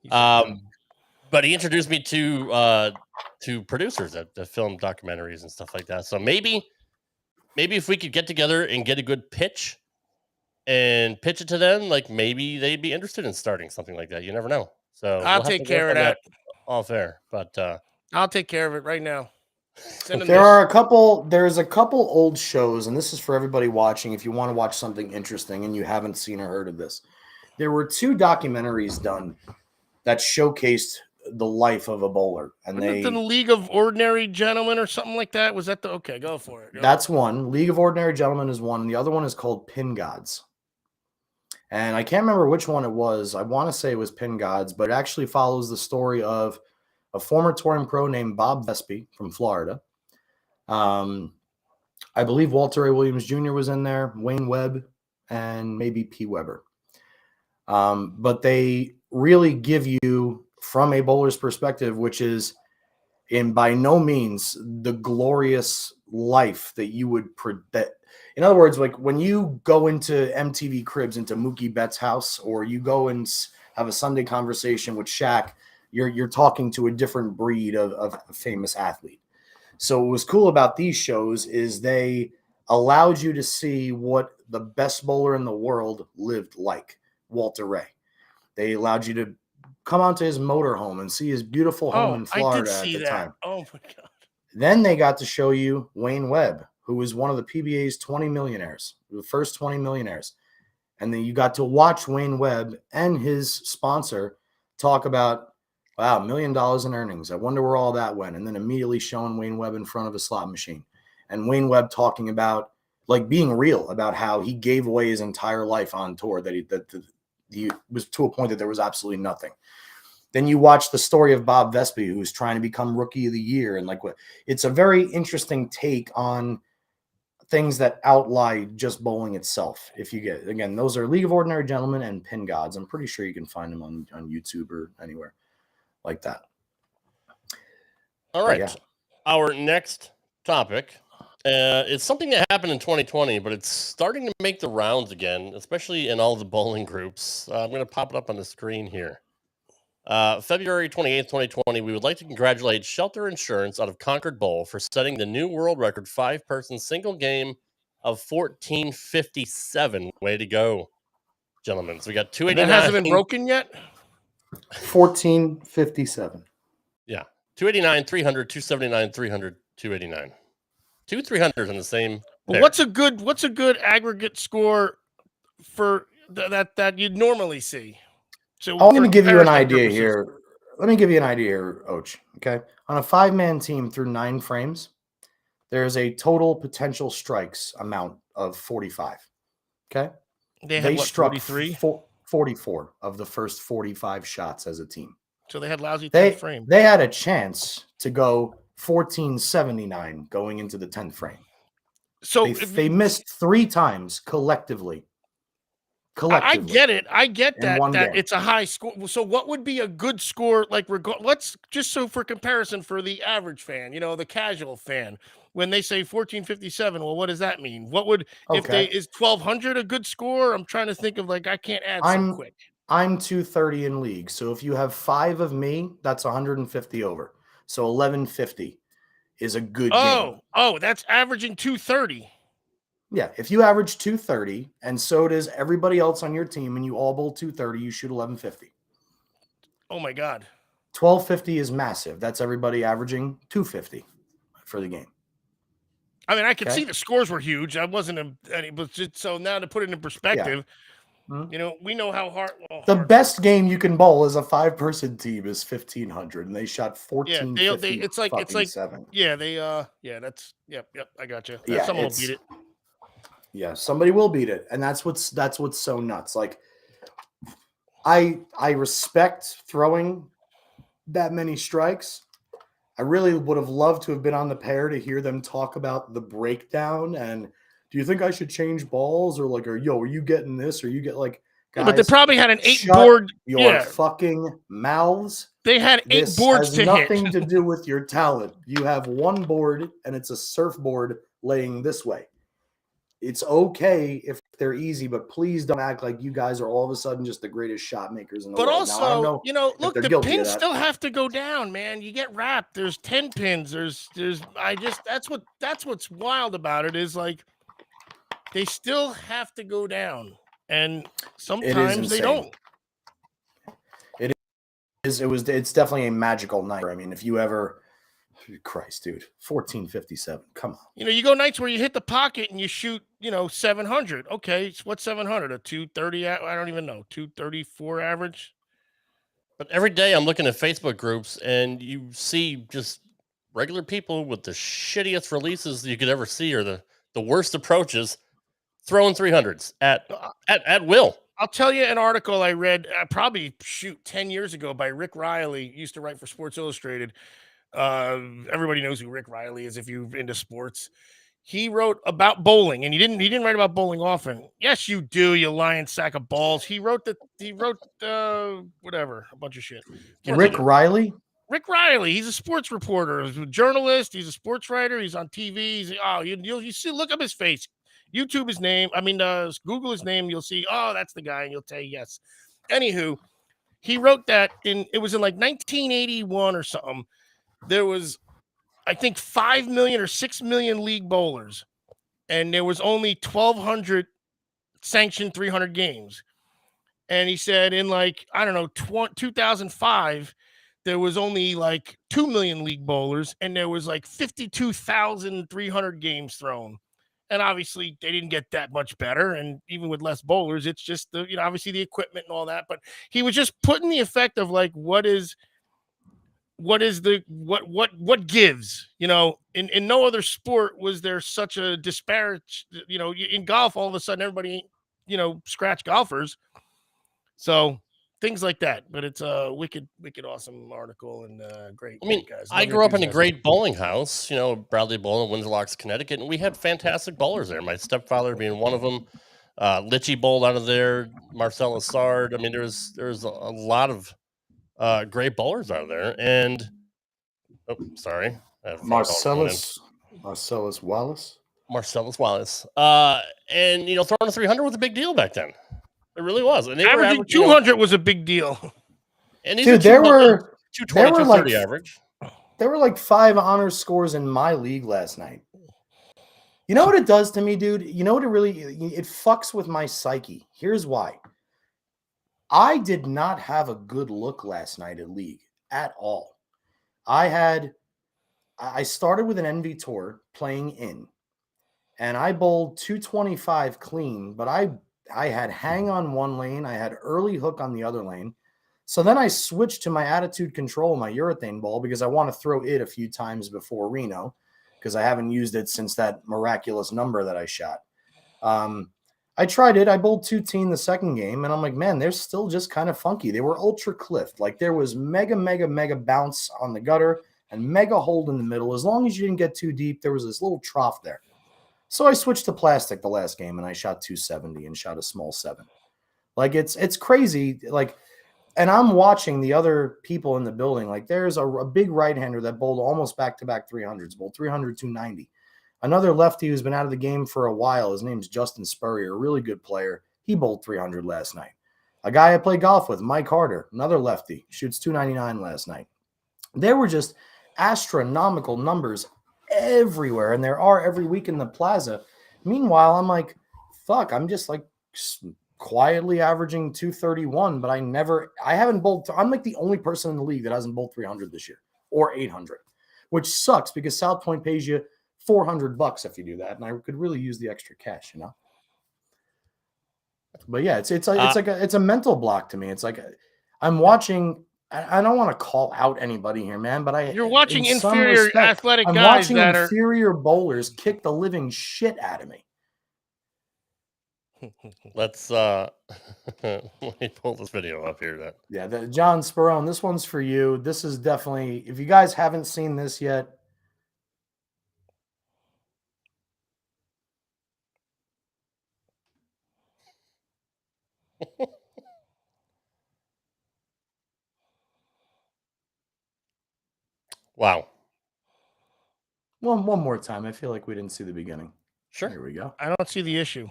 but he introduced me to producers that film documentaries and stuff like that. So maybe if we could get together and get a good pitch and pitch it to them, like maybe they'd be interested in starting something like that. You never know. So I'll take care of that. All fair, but I'll take care of it right now. There's a couple old shows, and this is for everybody watching. If you want to watch something interesting and you haven't seen or heard of this, there were 2 documentaries done that showcased the life of a bowler, and Wasn't it the League of Ordinary Gentlemen or something like that? Was that okay? Go for it. That's one. League of Ordinary Gentlemen is one, and the other one is called Pin Gods. And I can't remember which one it was. I want to say it was Pin Gods, but it actually follows the story of a former touring pro named Bob Vespi from Florida. I believe Walter A. Williams Jr. was in there, Wayne Webb, and maybe P. Weber. But they really give you, from a bowler's perspective, which is by no means the glorious life that you would in other words, like when you go into MTV Cribs, into Mookie Betts' house, or you go and have a Sunday conversation with Shaq, you're talking to a different breed of a famous athlete. So what was cool about these shows is they allowed you to see what the best bowler in the world lived like, Walter Ray. They allowed you to come onto his motorhome and see his beautiful home in Florida at the time. Oh my God. Then they got to show you Wayne Webb, who was one of the PBA's 20 millionaires, the first 20 millionaires. And then you got to watch Wayne Webb and his sponsor talk about, wow, $1 million in earnings. I wonder where all that went. And then immediately showing Wayne Webb in front of a slot machine. And Wayne Webb talking about, like, being real about how he gave away his entire life on tour, that he was to a point that there was absolutely nothing. Then you watch the story of Bob Vespi, who's trying to become Rookie of the Year. And like, it's a very interesting take on things that outlie just bowling itself. If you get, again, those are League of Ordinary Gentlemen and Pin Gods. I'm pretty sure you can find them on YouTube or anywhere like that. All right. Yeah. Our next topic is something that happened in 2020, but it's starting to make the rounds again, especially in all the bowling groups. I'm going to pop it up on the screen here. February 28th, 2020, we would like to congratulate Shelter Insurance out of Concord Bowl for setting the new world record 5-person single game of 14:57. Way to go, gentlemen. So we got 289. That hasn't been broken yet? 14:57. Yeah. 289, 300, 279, 300, 289. 2 300s in the same pair. What's a good aggregate score for that you'd normally see? So I'm going to give you an idea here. Let me give you an idea here, Och. Okay. On a 5-man team through 9 frames, there's a total potential strikes amount of 45. Okay. They struck 44 of the first 45 shots as a team. So they had lousy 10th frame. They had a chance to go 1479 going into the 10th frame. So they missed 3 times collectively. I get it. I get in one that game. it's a high score. So what would be a good score? Like, let's just so for comparison for the average fan, the casual fan, when they say 1457, well, what does that mean? What would is 1200 a good score? I'm trying to think of I can't add some quick. I'm 230 in league. So if you have 5 of me, that's 150 over. So 1150 is a good game. Oh, that's averaging 230. Yeah, if you average 230 and so does everybody else on your team and you all bowl 230, you shoot 1150. Oh my God. 1250 is massive. That's everybody averaging 250 for the game. I mean, I could see the scores were huge. I wasn't but so now to put it in perspective, we know how hard. The best game you can bowl as a 5-person team is 1500, and they shot 1450. Yeah, it's like 7. Yeah, that's yep. I got you. Yeah, someone will beat it. Yeah, somebody will beat it, and that's what's so nuts. Like, I respect throwing that many strikes. I really would have loved to have been on the pair to hear them talk about the breakdown and do you think I should change balls or are you getting this or you get guys, but they probably had an 8-board. Your fucking mouths. They had 8 boards to hit. Nothing to do with your talent. You have 1 board and it's a surfboard laying this way. It's okay if they're easy, but please don't act like you guys are all of a sudden just the greatest shot makers in the world. But also, look, the pins that. still have to go down, man. You get wrapped. There's 10 pins. That's what's wild about it is they still have to go down, and sometimes they don't. It's definitely a magical night. I mean, if you ever. Christ, dude, 1457. Come on. You go nights where you hit the pocket and you shoot, 700. Okay, so what's 700? A 230? I don't even know. 234 average. But every day I'm looking at Facebook groups and you see just regular people with the shittiest releases you could ever see or the worst approaches throwing 300s at will. I'll tell you an article I read probably 10 years ago by Rick Riley, used to write for Sports Illustrated. Everybody knows who Rick Riley is if you're into sports. He wrote about bowling, and he didn't write about bowling often. Yes, you do, you lying sack of balls. He wrote whatever, a bunch of shit. Rick Riley? Rick Riley, he's a sports reporter, he's a journalist, he's a sports writer, he's on TV. You see, look up his face. YouTube his name. Google his name, you'll see, that's the guy, and you'll say yes. Anywho, he wrote that it was in 1981 or something. There was, I think, 5 million or 6 million league bowlers, and there was only 1,200 sanctioned 300 games. And he said in 2005, there was only 2 million league bowlers, and there was 52,300 games thrown. And obviously, they didn't get that much better. And even with less bowlers, it's just obviously the equipment and all that. But he was just putting the effect of what gives, in no other sport was there such a disparate, in golf, all of a sudden everybody, scratch golfers. So things like that, but it's a wicked awesome article and great. I mean, guys. I grew up in a great bowling house, Bradley Bowling, Windsor Locks, Connecticut, and we had fantastic bowlers there. My stepfather being one of them. Litchie bowled out of there, Marcel Lassard. I mean, there's a lot of great bowlers out there, and sorry, Marcellus Wallace. And throwing a 300 was a big deal back then. It really was. And averaging 200 was a big deal. And dude, there were 220, 230 average. There were 5 honor scores in my league last night. You know what it does to me, dude? You know what it fucks with my psyche. Here's why. I did not have a good look last night at league at all. I started with an NV Tour playing in, and I bowled 225 clean, but I had hang on one lane. I had early hook on the other lane. So then I switched to my attitude control, my urethane ball, because I want to throw it a few times before Reno, because I haven't used it since that miraculous number that I shot. I tried it. I bowled 2-teen the second game, and I'm like, man, they're still just kind of funky. They were ultra cliffed. Like there was mega bounce on the gutter and mega hold in the middle. As long as you didn't get too deep, there was this little trough there. So I switched to plastic the last game, and I shot 270 and shot a small 7. Like it's crazy. Like, and I'm watching the other people in the building. Like there's a big right-hander that bowled almost back-to-back 300s, bowled 300, 290. Another lefty who's been out of the game for a while, his name's Justin Spurrier, a really good player. He bowled 300 last night. A guy I play golf with, Mike Harder, another lefty, shoots 299 last night. There were just astronomical numbers everywhere, and there are every week in the plaza. Meanwhile, I'm like, fuck, I'm just like quietly averaging 231, but I haven't bowled. I'm like the only person in the league that hasn't bowled 300 this year or 800, which sucks because South Point pays you $400 if you do that, and I could really use the extra cash, you know. But yeah, it's a mental block to me. It's like I'm watching. I don't want to call out anybody here, man, but you're watching in some inferior respect, athletic I'm guys watching that inferior bowlers kick the living shit out of me. Let's let me pull this video up here. John Sperone, this one's for you. This is definitely, if you guys haven't seen this yet. Wow. One more time. I feel like we didn't see the beginning. Sure. Here we go. I don't see the issue.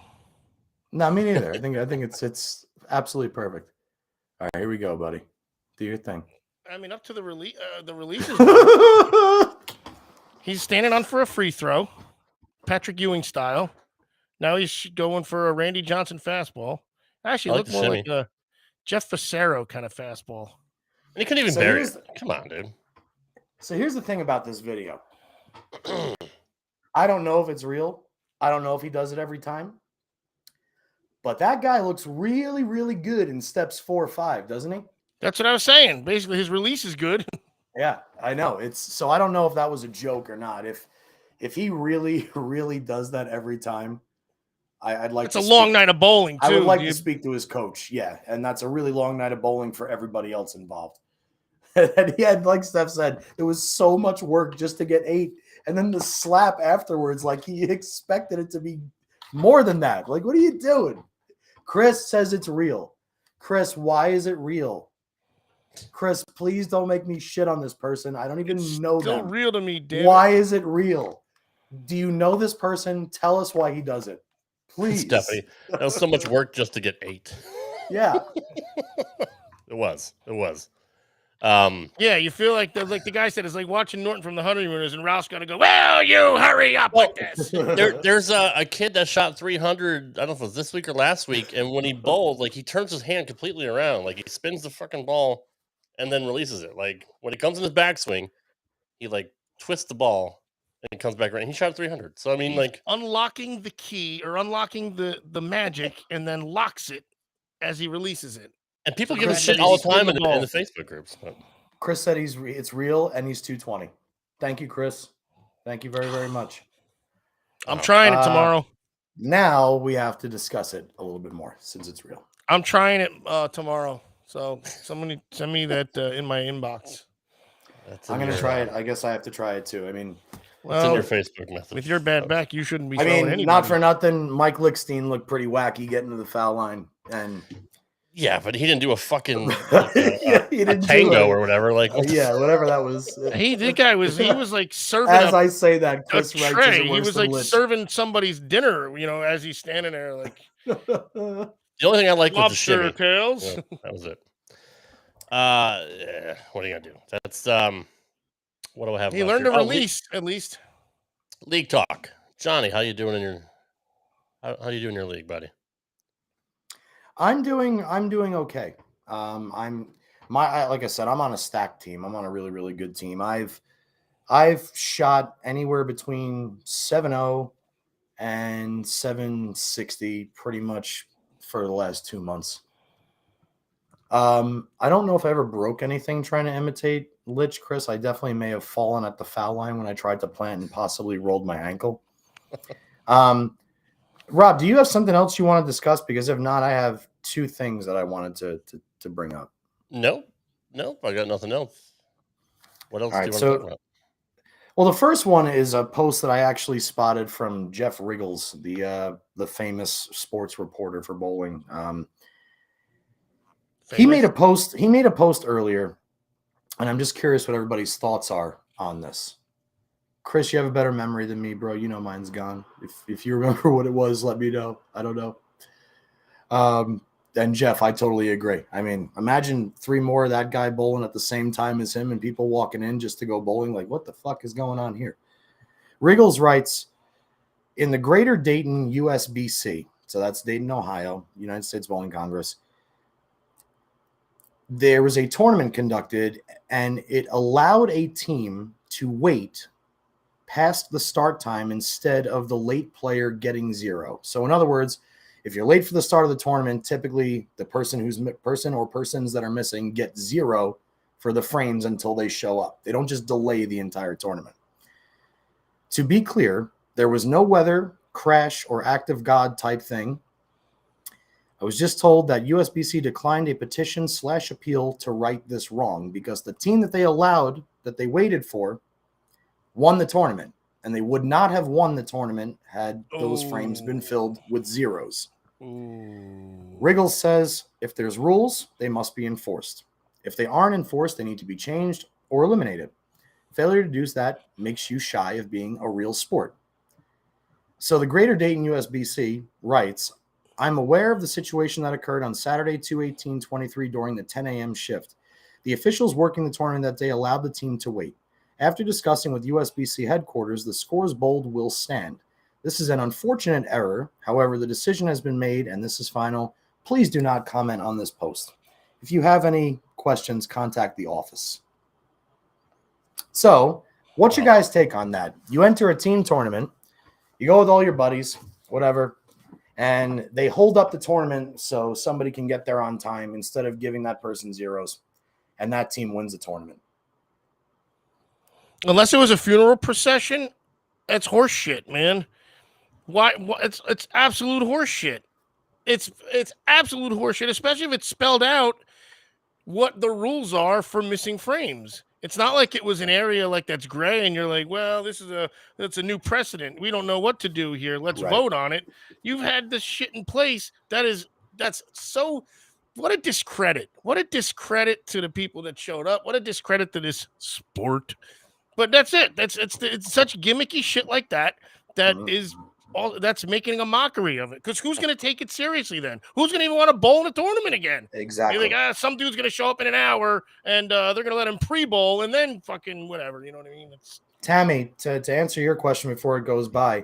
No, me neither. I think it's absolutely perfect. All right, here we go, buddy. Do your thing. I mean, up to the release. The release is he's standing on for a free throw, Patrick Ewing style. Now he's going for a Randy Johnson fastball. Actually, I looked like more the like a Jeff Facero kind of fastball. And he couldn't even bury it. Come on, dude. So here's the thing about this video. I don't know if it's real. I don't know if he does it every time. But that guy looks really, really good in steps 4 or 5, doesn't he? That's what I was saying. Basically, his release is good. Yeah, I know. So I don't know if that was a joke or not. If he really, really does that every time, I'd like. It's a long night of bowling, too. I would like to speak to his coach. Yeah, and that's a really long night of bowling for everybody else involved. And he had, like Steph said, it was so much work just to get 8, and then the slap afterwards, like he expected it to be more than that. Like, what are you doing? Chris says it's real. Chris, why is it real? Chris, please don't make me shit on this person. I don't even know Still them. real to me, damn. Why is it real? Do you know this person? Tell us why he does it. Please. Stephanie, that was so much work just to get 8. Yeah. It was. Yeah, you feel like the guy said, it's like watching Norton from the Honeymooners, and Ralph's got to go, well, you hurry up with this. There's a kid that shot 300, I don't know if it was this week or last week, and when he bowled, like he turns his hand completely around, like he spins the fucking ball and then releases it. Like when it comes in his backswing, he like twists the ball and it comes back around. He shot 300. So I mean, like unlocking the key or unlocking the magic and then locks it as he releases it. And people give him shit all the time in the Facebook groups. But. Chris said it's real and he's 220. Thank you, Chris. Thank you very, very much. I'm trying it tomorrow. Now we have to discuss it a little bit more since it's real. I'm trying it tomorrow. So somebody send me that in my inbox. I'm going to try it. I guess I have to try it too. I mean, it's in your Facebook message. With your bad back, you shouldn't be throwing anybody. Not for nothing. Mike Lickstein looked pretty wacky getting to the foul line. And yeah, but he didn't do a fucking a tango or whatever. Like, whatever that was. The guy was like serving. As I say that, Chris a tray. He was like serving somebody's dinner, as he's standing there. Like the only thing I like was the shimmy. Tails. Yeah, that was it. What are you gonna do? That's what do I have? He learned to release at least. League talk, Johnny. How you doing in your? How you doing in your league, buddy? I'm doing okay. Like I said, I'm on a stacked team. I'm on a really, really good team. I've shot anywhere between 7-0 and 760 pretty much for the last 2 months. I don't know if I ever broke anything trying to imitate Lich, Chris. I definitely may have fallen at the foul line when I tried to plant and possibly rolled my ankle. Rob, do you have something else you want to discuss? Because if not, I have two things that I wanted to bring up. Nope. I got nothing else. What else All do you right, want to talk about? well, the first one is a post that I actually spotted from Jeff Riggles, the famous sports reporter for bowling. He made a post. He made a post earlier, and I'm just curious what everybody's thoughts are on this. Chris, you have a better memory than me, bro. You know mine's gone. If you remember what it was, let me know. I don't know. And Jeff, I totally agree. I mean, imagine 3 more of that guy bowling at the same time as him and people walking in just to go bowling. Like, what the fuck is going on here? Riggles writes, in the greater Dayton USBC, so that's Dayton, Ohio, United States Bowling Congress, there was a tournament conducted and it allowed a team to wait past the start time instead of the late player getting 0. So in other words, if you're late for the start of the tournament, typically the person or persons that are missing get 0 for the frames until they show up. They don't just delay the entire tournament. To be clear, there was no weather, crash, or act of God type thing. I was just told that USBC declined a petition/appeal to right this wrong because the team that they waited for won the tournament, and they would not have won the tournament had those frames been filled with 0s. Riggles says if there's rules, they must be enforced. If they aren't enforced, they need to be changed or eliminated. Failure to do that makes you shy of being a real sport. So the Greater Dayton USBC writes, I'm aware of the situation that occurred on Saturday, 2/18/23 during the 10 a.m. shift. The officials working the tournament that day allowed the team to wait. After discussing with USBC headquarters, the scores bowled will stand. This is an unfortunate error. However, the decision has been made and this is final. Please do not comment on this post. If you have any questions, contact the office. So, what's your guys' take on that? You enter a team tournament, you go with all your buddies, whatever, and they hold up the tournament so somebody can get there on time instead of giving that person 0s, and that team wins the tournament. Unless it was a funeral procession, that's horse shit, man. Why? It's absolute horse shit. It's absolute horse shit, especially if it's spelled out what the rules are for missing frames. It's not like it was an area like that's gray and you're like, well, that's a new precedent. We don't know what to do here. Let's vote on it. You've had this shit in place. That's so, what a discredit. What a discredit to the people that showed up. What a discredit to this sport. But that's it. It's such gimmicky shit like that is all that's making a mockery of it. Because who's going to take it seriously then? Who's going to even want to bowl in a tournament again? Exactly. You're like, some dude's going to show up in an hour and they're going to let him pre-bowl and then fucking whatever. You know what I mean? Tammy, to answer your question before it goes by,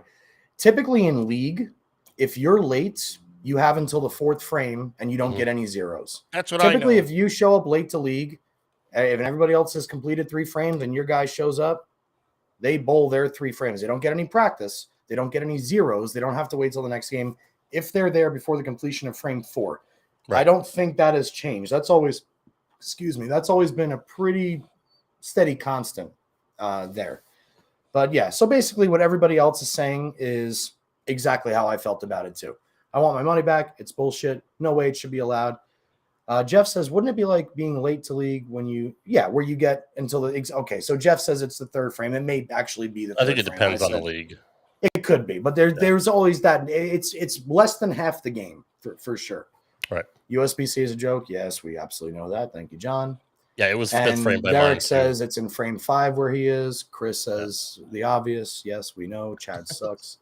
typically in league, if you're late, you have until the 4th frame and you don't get any 0s. That's what typically, I know. if you show up late to league, if everybody else has completed 3 frames and your guy shows up, they bowl their 3 frames. They don't get any practice. They don't get any 0s. They don't have to wait till the next game if they're there before the completion of frame 4. Right. I don't think that has changed. That's always been a pretty steady constant there. But yeah, so basically what everybody else is saying is exactly how I felt about it too. I want my money back. It's bullshit. No way it should be allowed. Jeff says, wouldn't it be like being late to league where you get until okay. So Jeff says it's the 3rd frame. It may actually be the 3rd I think it depends on the league. It could be, but there's always that. It's less than half the game for sure. Right. USBC is a joke. Yes, we absolutely know that. Thank you, John. Yeah, it was 5th frame by Derek says it's in frame 5 where he is. Chris says the obvious. Yes, we know. Chad sucks.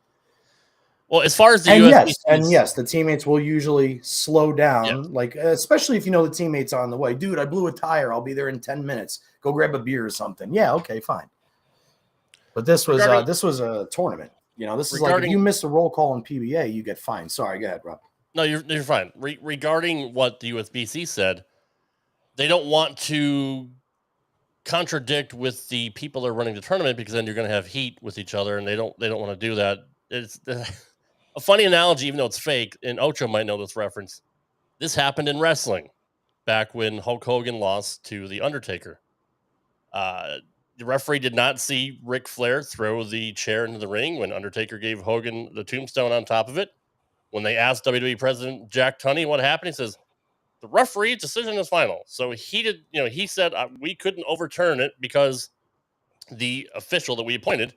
Well, as far as the USBC, yes, the teammates will usually slow down, like especially if you know the teammates on the way. Dude, I blew a tire. I'll be there in 10 minutes. Go grab a beer or something. Yeah, okay, fine. But this was a tournament. You know, this is like if you miss a roll call in PBA, you get fined. Sorry, go ahead, Rob. No, you're fine. Regarding what the USBC said, they don't want to contradict with the people that are running the tournament because then you're going to have heat with each other, and they don't want to do that. It's a funny analogy, even though it's fake. And Ocho might know this reference. This happened in wrestling back when Hulk Hogan lost to The Undertaker. The referee did not see Ric Flair throw the chair into the ring when Undertaker gave Hogan the tombstone on top of it. When they asked WWE President Jack Tunney what happened, he says, the referee decision is final. So he said we couldn't overturn it because the official that we appointed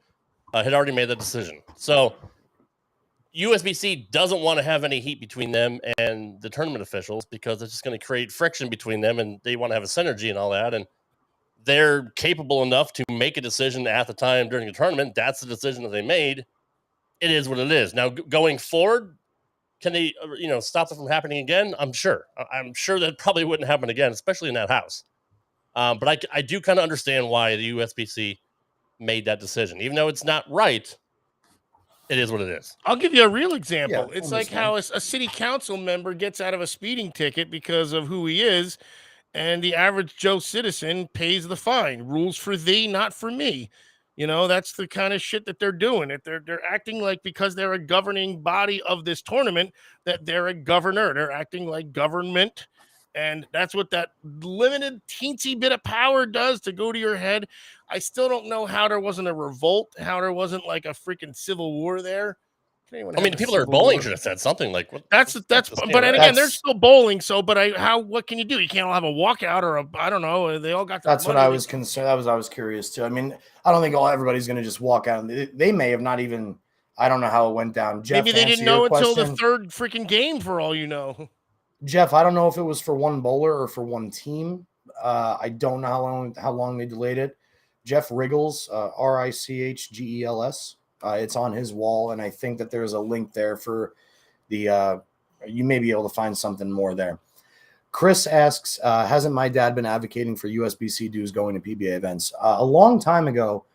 had already made the decision. So USBC doesn't want to have any heat between them and the tournament officials because it's just going to create friction between them, and they want to have a synergy and all that. And they're capable enough to make a decision at the time during the tournament. That's the decision that they made. It is what it is. Now, going forward, can they, stop it from happening again? I'm sure. I'm sure that probably wouldn't happen again, especially in that house. But I do kind of understand why the USBC made that decision, even though it's not right. It is what it is. I'll give you a real example. Yeah, it's like how a city council member gets out of a speeding ticket because of who he is, and the average Joe citizen pays the fine. Rules for thee, not for me. That's the kind of shit that they're doing. They're acting like because they're a governing body of this tournament that they're a governor. They're acting like government. And that's what that limited teensy bit of power does to go to your head. I still don't know how there wasn't a revolt, how there wasn't like a freaking civil war there. The people that are bowling should have said something like, that's but again, they're still bowling. So, what can you do? You can't all have a walkout or I don't know. They all got that's what I was concerned. That was I was curious too. I mean, I don't think everybody's going to just walk out. They may have not even. I don't know how it went down. Jeff, maybe they didn't know until the third freaking game. For all you know, Jeff, I don't know if it was for one bowler or for one team. I don't know how long they delayed it. Jeff Riggles, Richgels. It's on his wall, and I think that there's a link there for the you may be able to find something more there. Chris asks, hasn't my dad been advocating for USBC dues going to PBA events? A long time ago,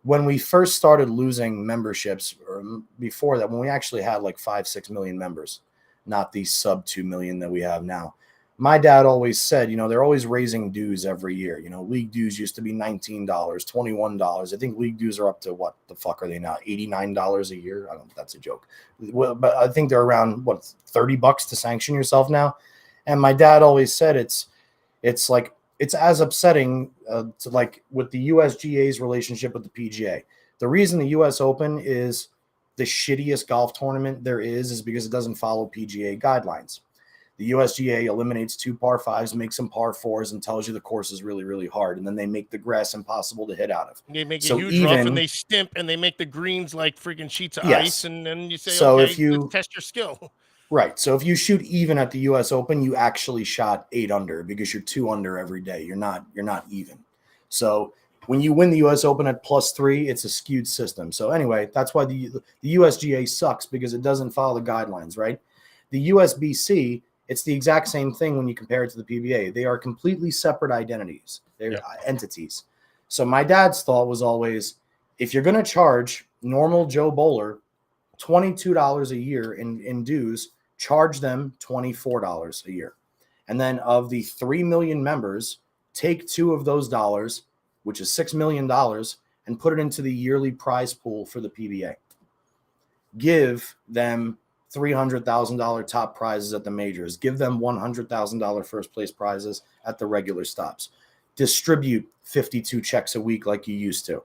when we first started losing memberships, or before that, when we actually had like 5-6 million members, not the sub 2 million that we have now. My dad always said, they're always raising dues every year. League dues used to be $19, $21. I think league dues are up to what the fuck are they now? $89 a year? I don't know if that's a joke. Well, but I think they're around $30 to sanction yourself now. And my dad always said it's as upsetting to like with the USGA's relationship with the PGA. The reason the US Open is the shittiest golf tournament there is because it doesn't follow PGA guidelines. The USGA eliminates 2 par 5s, makes them par 4s, and tells you the course is really, really hard. And then they make the grass impossible to hit out of. They make it huge rough, and they stimp, and they make the greens like freaking sheets of ice. And then you say, let's test your skill. Right. So if you shoot even at the US Open, you actually shot 8 under because you're 2 under every day. You're not even. So when you win the US Open at +3, it's a skewed system. So anyway, that's why the USGA sucks because it doesn't follow the guidelines, right? The USBC, it's the exact same thing when you compare it to the PBA. They are completely separate identities. They're entities. So my dad's thought was always, if you're going to charge normal Joe Bowler $22 a year in dues, charge them $24 a year. And then of the 3 million members, take 2 of those dollars, which is $6 million, and put it into the yearly prize pool for the PBA. Give them $300,000 top prizes at the majors. Give them $100,000 first place prizes at the regular stops. Distribute 52 checks a week like you used to.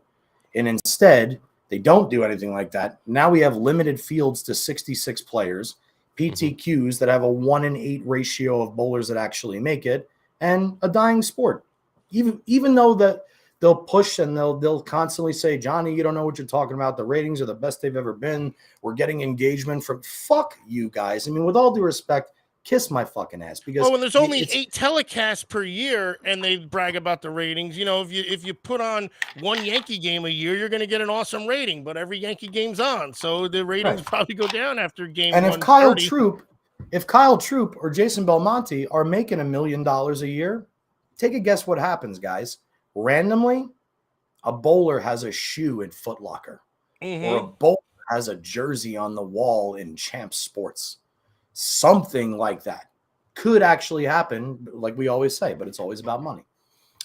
And instead, they don't do anything like that. Now we have limited fields to 66 players, PTQs that have a 1-in-8 ratio of bowlers that actually make it, and a dying sport. Even though that they'll push and they'll constantly say, Johnny, you don't know what you're talking about. The ratings are the best they've ever been. We're getting engagement from fuck you guys. I mean, with all due respect, kiss my fucking ass. Because when there's only 8 telecasts per year and they brag about the ratings, if you put on one Yankee game a year, you're going to get an awesome rating, but every Yankee game's on. So the ratings probably go down after game 130. And if Kyle Troop or Jason Belmonte are making $1 million a year, take a guess what happens, guys. Randomly, a bowler has a shoe in Foot Locker, or a bowler has a jersey on the wall in Champ Sports. Something like that could actually happen, like we always say, but it's always about money.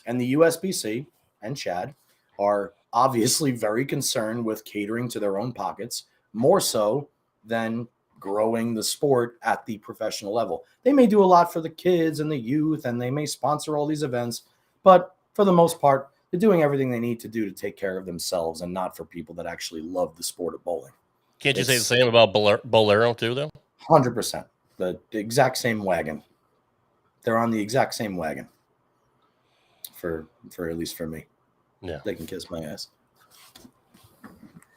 And the USBC and Chad are obviously very concerned with catering to their own pockets, more so than growing the sport at the professional level. They may do a lot for the kids and the youth, and they may sponsor all these events, but for the most part, they're doing everything they need to do to take care of themselves and not for people that actually love the sport of bowling. Can't you say the same about Bolero too, though? 100%. The exact same wagon. They're on the exact same wagon. For at least for me. Yeah. They can kiss my ass.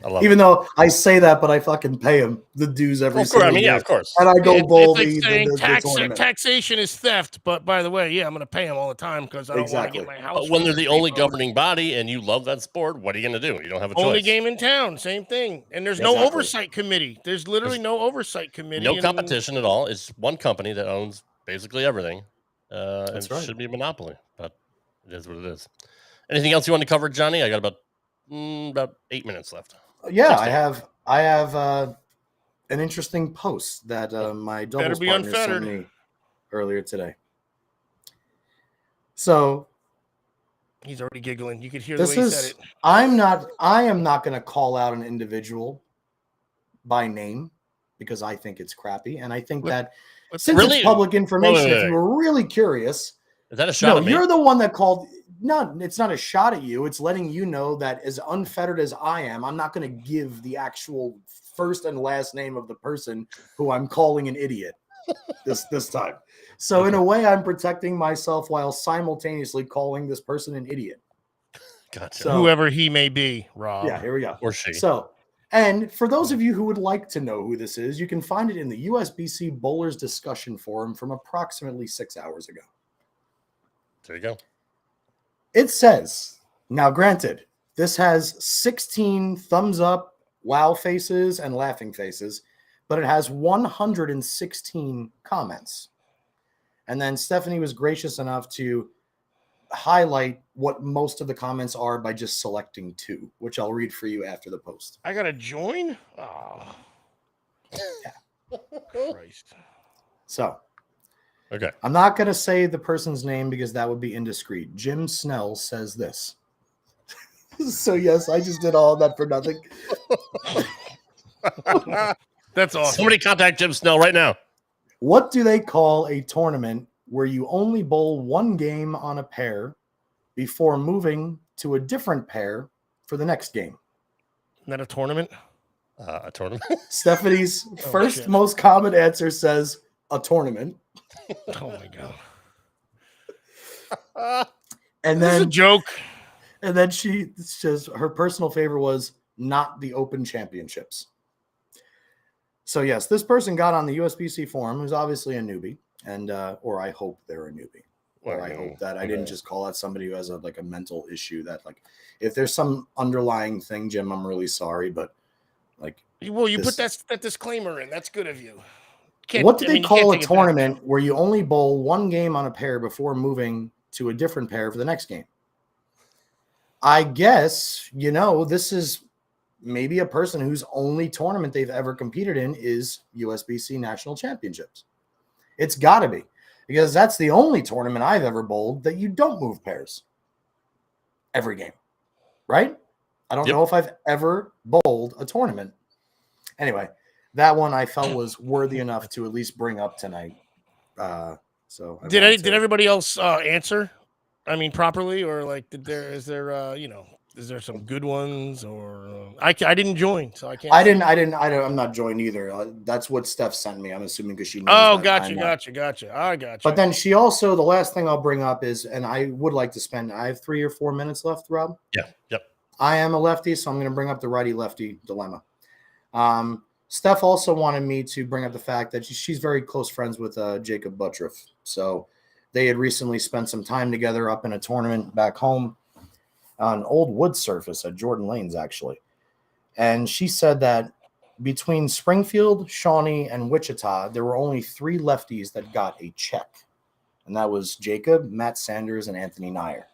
I love Even though I say that, but I fucking pay them the dues every single year. Yeah, of course. And I go bowl it's like saying the tournament. taxation is theft, but by the way, yeah, I'm going to pay them all the time because I don't want to get my house. But when they're the only governing body and you love that sport, what are you going to do? You don't have a choice. Only game in town, same thing. And there's no oversight committee. There's literally no oversight committee. No competition at all. It's one company that owns basically everything. That's right. It should be a monopoly, but it is what it is. Anything else you want to cover, Johnny? I got about 8 minutes left. Yeah, I have an interesting post that my doubles partner sent me earlier today. So he's already giggling. You could hear the way he said it. I am not going to call out an individual by name because I think it's crappy, and I think that since it's public information, if you were really curious, is that a shot at me? You're the one that called. No, it's not a shot at you. It's letting you know that as unfettered as I am, I'm not going to give the actual first and last name of the person who I'm calling an idiot this time. So in a way, I'm protecting myself while simultaneously calling this person an idiot. Gotcha. So, whoever he may be, Rob. Yeah, here we go. Or she. So, and for those of you who would like to know who this is, you can find it in the USBC Bowlers discussion forum from approximately 6 hours ago. There you go. It says, now granted, this has 16 thumbs up, wow faces, and laughing faces, but it has 116 comments. And then Stephanie was gracious enough to highlight what most of the comments are by just selecting 2, which I'll read for you after the post. I got to join? Oh. Yeah. Christ. So. Okay. I'm not going to say the person's name because that would be indiscreet. Jim Snell says this. So, yes, I just did all of that for nothing. That's awesome. Somebody contact Jim Snell right now. What do they call a tournament where you only bowl one game on a pair before moving to a different pair for the next game? Isn't that a tournament? A tournament? Stephanie's first most common answer says a tournament. Oh my god! And then this is a joke. And then she says her personal favorite was not the Open Championships. So yes, this person got on the USBC forum, who's obviously a newbie, and or I hope they're a newbie, or I hope that I didn't just call out somebody who has a mental issue. That if there's some underlying thing, Jim, I'm really sorry, but well, you put that disclaimer in. That's good of you. What do they call a tournament where you only bowl one game on a pair before moving to a different pair for the next game? I guess, this is maybe a person whose only tournament they've ever competed in is USBC National Championships. It's got to be, because that's the only tournament I've ever bowled that you don't move pairs every game, right? I don't know if I've ever bowled a tournament. Anyway, that one I felt was worthy enough to at least bring up tonight. So did everybody else answer? I mean, properly, or is there some good ones, or I didn't join, so I can't. I'm not joined either. That's what Steph sent me. I'm assuming because she knows. Oh, gotcha. I got you. But then she also, the last thing I'll bring up is, and I would like to spend. I have 3 or 4 minutes left, Rob. Yeah. Yep. I am a lefty, so I'm going to bring up the righty-lefty dilemma. Steph also wanted me to bring up the fact that she's very close friends with Jacob Buttriff. So they had recently spent some time together up in a tournament back home on old wood surface at Jordan Lanes, actually. And she said that between Springfield, Shawnee, and Wichita, there were only 3 lefties that got a check. And that was Jacob, Matt Sanders, and Anthony Nyer.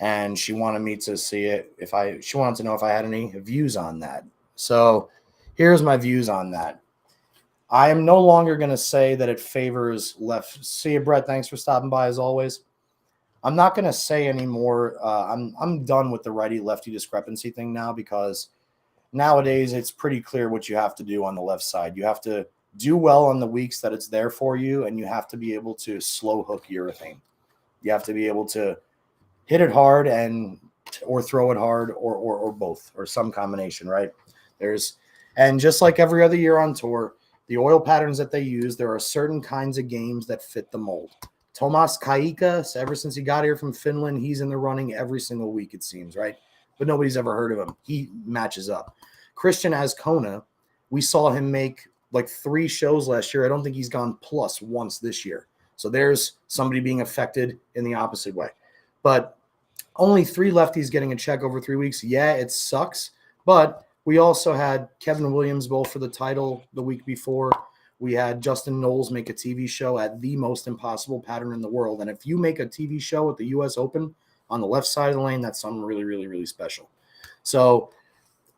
And she wanted me to see it she wanted to know if I had any views on that. So here's my views on that. I am no longer going to say that it favors left. See you, Brett. Thanks for stopping by as always. I'm not going to say anymore. I'm done with the righty-lefty discrepancy thing now, because nowadays it's pretty clear what you have to do on the left side. You have to do well on the weeks that it's there for you, and you have to be able to slow hook urethane. You have to be able to hit it hard or throw it hard, or both, or some combination, right? And just like every other year on tour, the oil patterns that they use, there are certain kinds of games that fit the mold. Tomas Kaika, ever since he got here from Finland, he's in the running every single week, it seems, right? But nobody's ever heard of him. He matches up. Christian Azcona, we saw him make like 3 shows last year. I don't think he's gone plus once this year. So there's somebody being affected in the opposite way. But only 3 lefties getting a check over 3 weeks. Yeah, it sucks. But we also had Kevin Williams bowl for the title the week before. We had Justin Knowles make a TV show at the most impossible pattern in the world. And if you make a TV show at the U.S. Open on the left side of the lane, that's something really, really, really special. So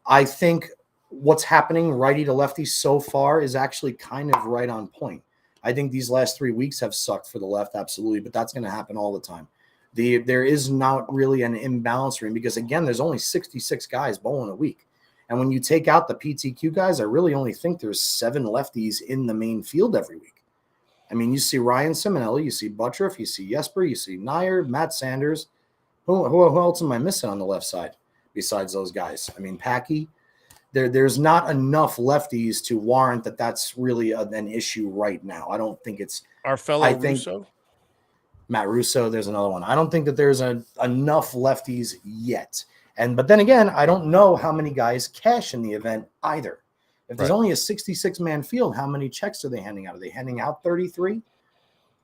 I think what's happening righty to lefty so far is actually kind of right on point. I think these last 3 weeks have sucked for the left, absolutely, but that's going to happen all the time. There is not really an imbalance ring because, again, there's only 66 guys bowling a week. And when you take out the PTQ guys, I really only think there's 7 lefties in the main field every week. I mean, you see Ryan Simonelli, you see Buttriff, you see Jesper, you see Nair, Matt Sanders. Who else am I missing on the left side besides those guys? I mean, Packy. There's not enough lefties to warrant that that's really an issue right now. I don't think it's our fellow Russo. Matt Russo, there's another one. I don't think that there's enough lefties yet. But then again, I don't know how many guys cash in the event either. If there's only a 66-man field, how many checks are they handing out? Are they handing out 33?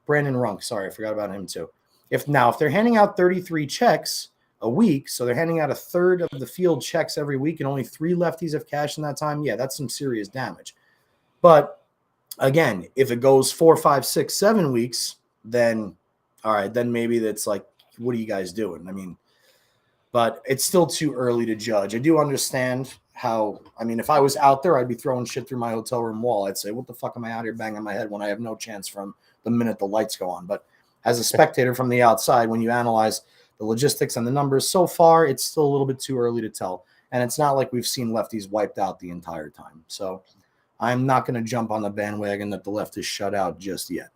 Brandon Runk, sorry, I forgot about him too. If they're handing out 33 checks a week, so they're handing out a third of the field checks every week, and only 3 lefties have cashed in that time, yeah, that's some serious damage. But again, if it goes 4, 5, 6, 7 weeks, then all right, then maybe that's like, what are you guys doing? I mean, but it's still too early to judge. I do understand how, I mean, if I was out there, I'd be throwing shit through my hotel room wall. I'd say, what the fuck am I out here banging my head when I have no chance from the minute the lights go on? But as a spectator from the outside, when you analyze the logistics and the numbers so far, it's still a little bit too early to tell. And it's not like we've seen lefties wiped out the entire time. So I'm not going to jump on the bandwagon that the left is shut out just yet.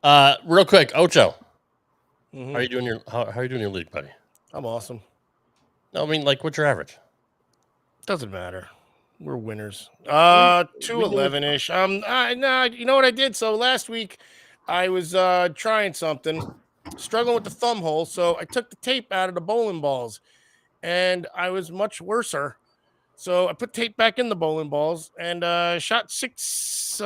Real quick, Ocho. Mm-hmm. How are you doing your league, buddy? I'm awesome. No, I mean, like, what's your average? Doesn't matter. We're winners. 211-ish. You know what I did? So last week I was trying something, struggling with the thumb hole. So I took the tape out of the bowling balls, and I was much worser. So I put tape back in the bowling balls and shot 75.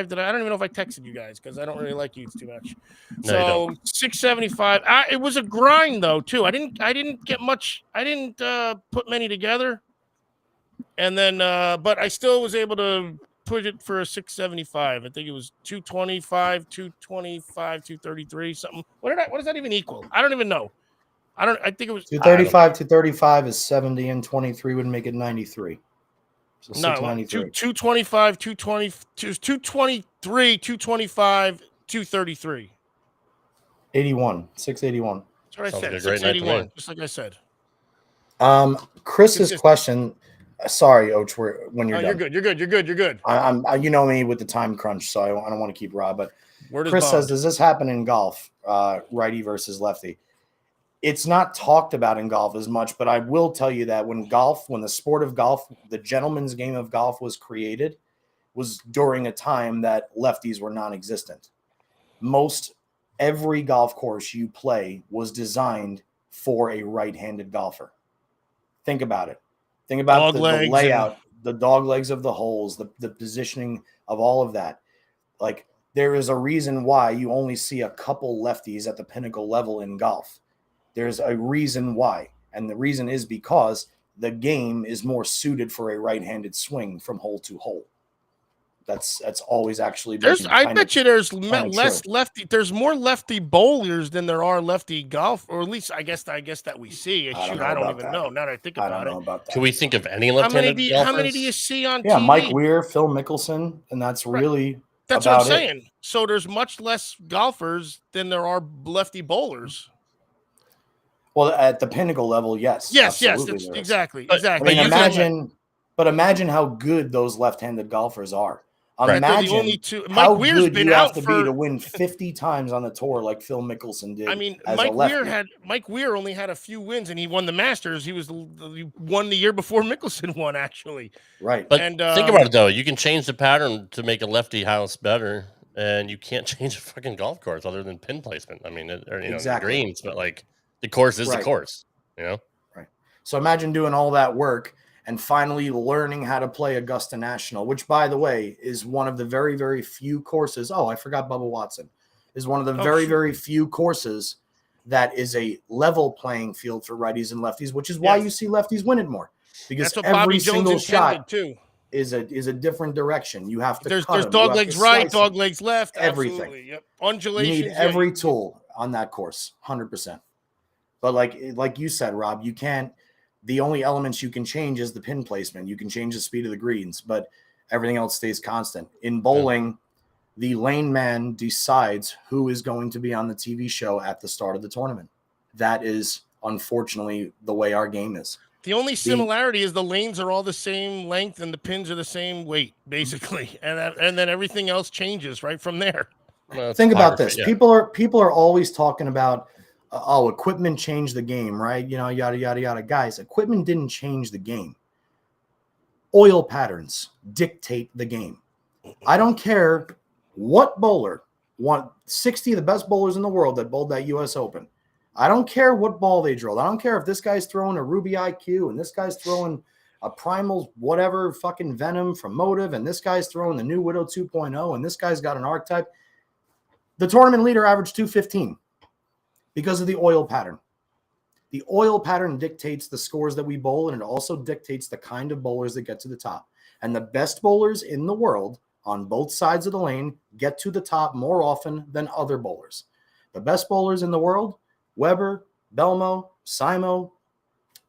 I don't even know if I texted you guys because I don't really like you too much. No, so 675. It was a grind though too. I didn't get much. I didn't put many together. And then, but I still was able to put it for a 675. I think it was 225, 225, 233, something. What does that even equal? I don't even know. I think it was 235 to 35 is 70, and 23 would make it 93. So no, 225, 223, 225, 233. 81, 681. That's what I Sounds said. like a great night to 681, me. just like I said. Chris's question. Sorry, Och, when you're done. You're good. I'm you know me with the time crunch, so I don't want to keep Rob. But Chris Bond? says, does this happen in golf, righty versus lefty? It's not talked about in golf as much, but I will tell you that when the sport of golf, the gentleman's game of golf was created, was during a time that lefties were non-existent. Every golf course you play was designed for a right-handed golfer. Think about it. Think about the layout, the dog legs of the holes, the positioning of all of that. Like, there is a reason why you only see a couple lefties at the pinnacle level in golf. There's a reason why. And the reason is because the game is more suited for a right-handed swing from hole to hole. That's always actually been. I bet you there's less lefty. There's more lefty bowlers than there are lefty golf, or at least I guess that we see. I don't even know. Now that I think about it, I don't know about that. Can we think of any left-handed golfers? How many do you see on TV? Yeah, Mike Weir, Phil Mickelson, and that's really that's what I'm saying. So there's much less golfers than there are lefty bowlers. Well, at the pinnacle level, yes. Exactly. I mean, imagine how good those left-handed golfers are. Right. They're the Imagine only two. how Mike Weir's good been you have out to be for. to win 50 times on the tour like Phil Mickelson did. I mean, as a lefty. Mike Weir only had a few wins, and he won the Masters. He won the year before Mickelson won, actually. Right. But And think about it though. You can change the pattern to make a lefty house better, and you can't change a fucking golf course other than pin placement. I mean, the Exactly. greens, but like the course is the Right. course. You know. Right. So imagine doing all that work and finally learning how to play Augusta National, which, by the way, is one of the very, very few courses. Oh, I forgot Bubba Watson is one of the very few courses that is a level playing field for righties and lefties, which is why you see lefties win it more, because that's what every Bobby single Jones shot intended too. is a different direction. You have to There's cut 'em, dog you have legs to right, slice dog 'em. legs left, Everything. absolutely. Yep. You Undulations. need every tool on that course, 100%. But like you said, Rob, you can't. The only elements you can change is the pin placement. You can change the speed of the greens, but everything else stays constant. In bowling, the lane man decides who is going to be on the TV show at the start of the tournament. That is unfortunately the way our game is. The only similarity is the lanes are all the same length and the pins are the same weight, basically, and then everything else changes right from there. Well, think about this. yeah. People are always talking about equipment changed the game, right? Yada yada yada. Guys, equipment didn't change the game. Oil patterns dictate the game. I don't care what bowler, 60 of the best bowlers in the world that bowled that US Open. I don't care what ball they drilled. I don't care if this guy's throwing a Ruby IQ and this guy's throwing a Primal whatever fucking Venom from Motive and this guy's throwing the new Widow 2.0 and this guy's got an archetype. The tournament leader averaged 215 because of the oil pattern. The oil pattern dictates the scores that we bowl, and it also dictates the kind of bowlers that get to the top. And the best bowlers in the world on both sides of the lane get to the top more often than other bowlers. The best bowlers in the world, Weber, Belmo, Simo,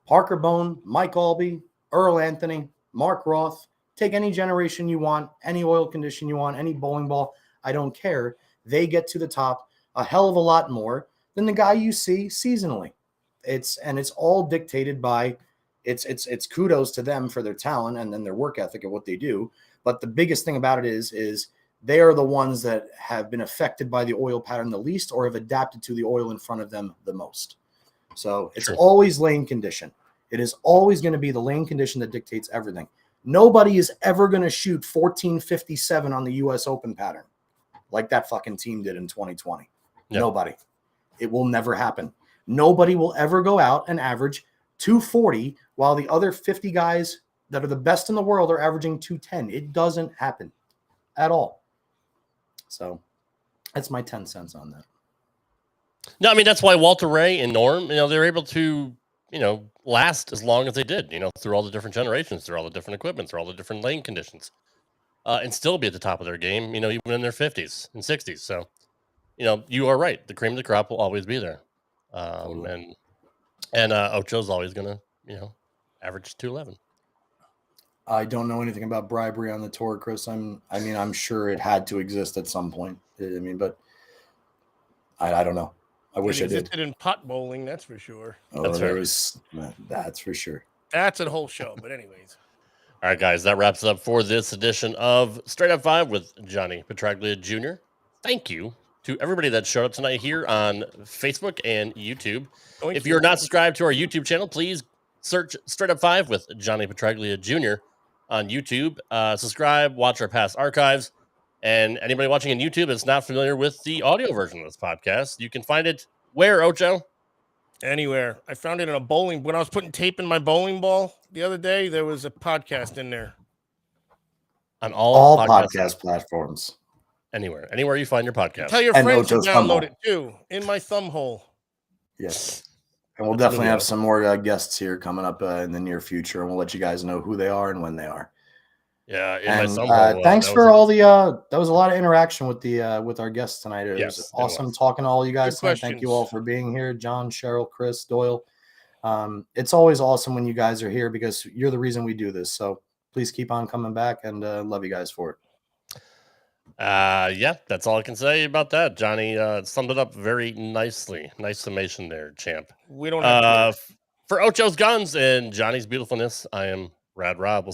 Parker Bone, Mike Albee, Earl Anthony, Mark Roth. Take any generation you want, any oil condition you want, any bowling ball. I don't care. They get to the top a hell of a lot more than the guy you see seasonally. It's all dictated by it's kudos to them for their talent and then their work ethic and what they do. But the biggest thing about it is they are the ones that have been affected by the oil pattern the least or have adapted to the oil in front of them the most. So it's always lane condition. It is always going to be the lane condition that dictates everything. Nobody is ever going to shoot 1457 on the US Open pattern like that fucking team did in 2020. Yep. Nobody. It will never happen. Nobody will ever go out and average 240 while the other 50 guys that are the best in the world are averaging 210. It doesn't happen at all. So that's my 10 cents on that. No, I mean, that's why Walter Ray and Norm, they're able to, last as long as they did, through all the different generations, through all the different equipment, through all the different lane conditions, and still be at the top of their game, even in their 50s and 60s. So, you are right. The cream of the crop will always be there. And Ocho's always going to, average 211. I don't know anything about bribery on the tour, Chris. I'm sure it had to exist at some point. But I don't know. I wish I did. Existed in pot bowling, that's for sure. Oh, that's for sure. That's a whole show. But anyways. All right, guys, that wraps it up for this edition of Straight Up 5 with Johnny Petraglia Jr. Thank you to everybody that showed up tonight here on Facebook and YouTube. If you're not subscribed to our YouTube channel, please search Straight Up 5 with Johnny Petraglia Jr. on YouTube. Subscribe, watch our past archives. And anybody watching on YouTube that's not familiar with the audio version of this podcast, you can find it where, Ocho? Anywhere. I found it in a bowling. When I was putting tape in my bowling ball the other day, there was a podcast in there. On all podcast platforms. Anywhere you find your podcast. Tell your friends to download it too. In my thumb hole. Yes. And we'll definitely have some more guests here coming up in the near future, and we'll let you guys know who they are and when they are. Yeah. And thanks for all the that was a lot of interaction with the with our guests tonight. It was awesome talking to all you guys tonight. Thank you all for being here. John, Cheryl, Chris, Doyle. It's always awesome when you guys are here because you're the reason we do this. So please keep on coming back, and love you guys for it. Yeah, that's all I can say about that. Johnny summed it up very nicely. Nice summation there, champ. We don't have for Ocho's Guns and Johnny's Beautifulness, I am Rad Rob. We'll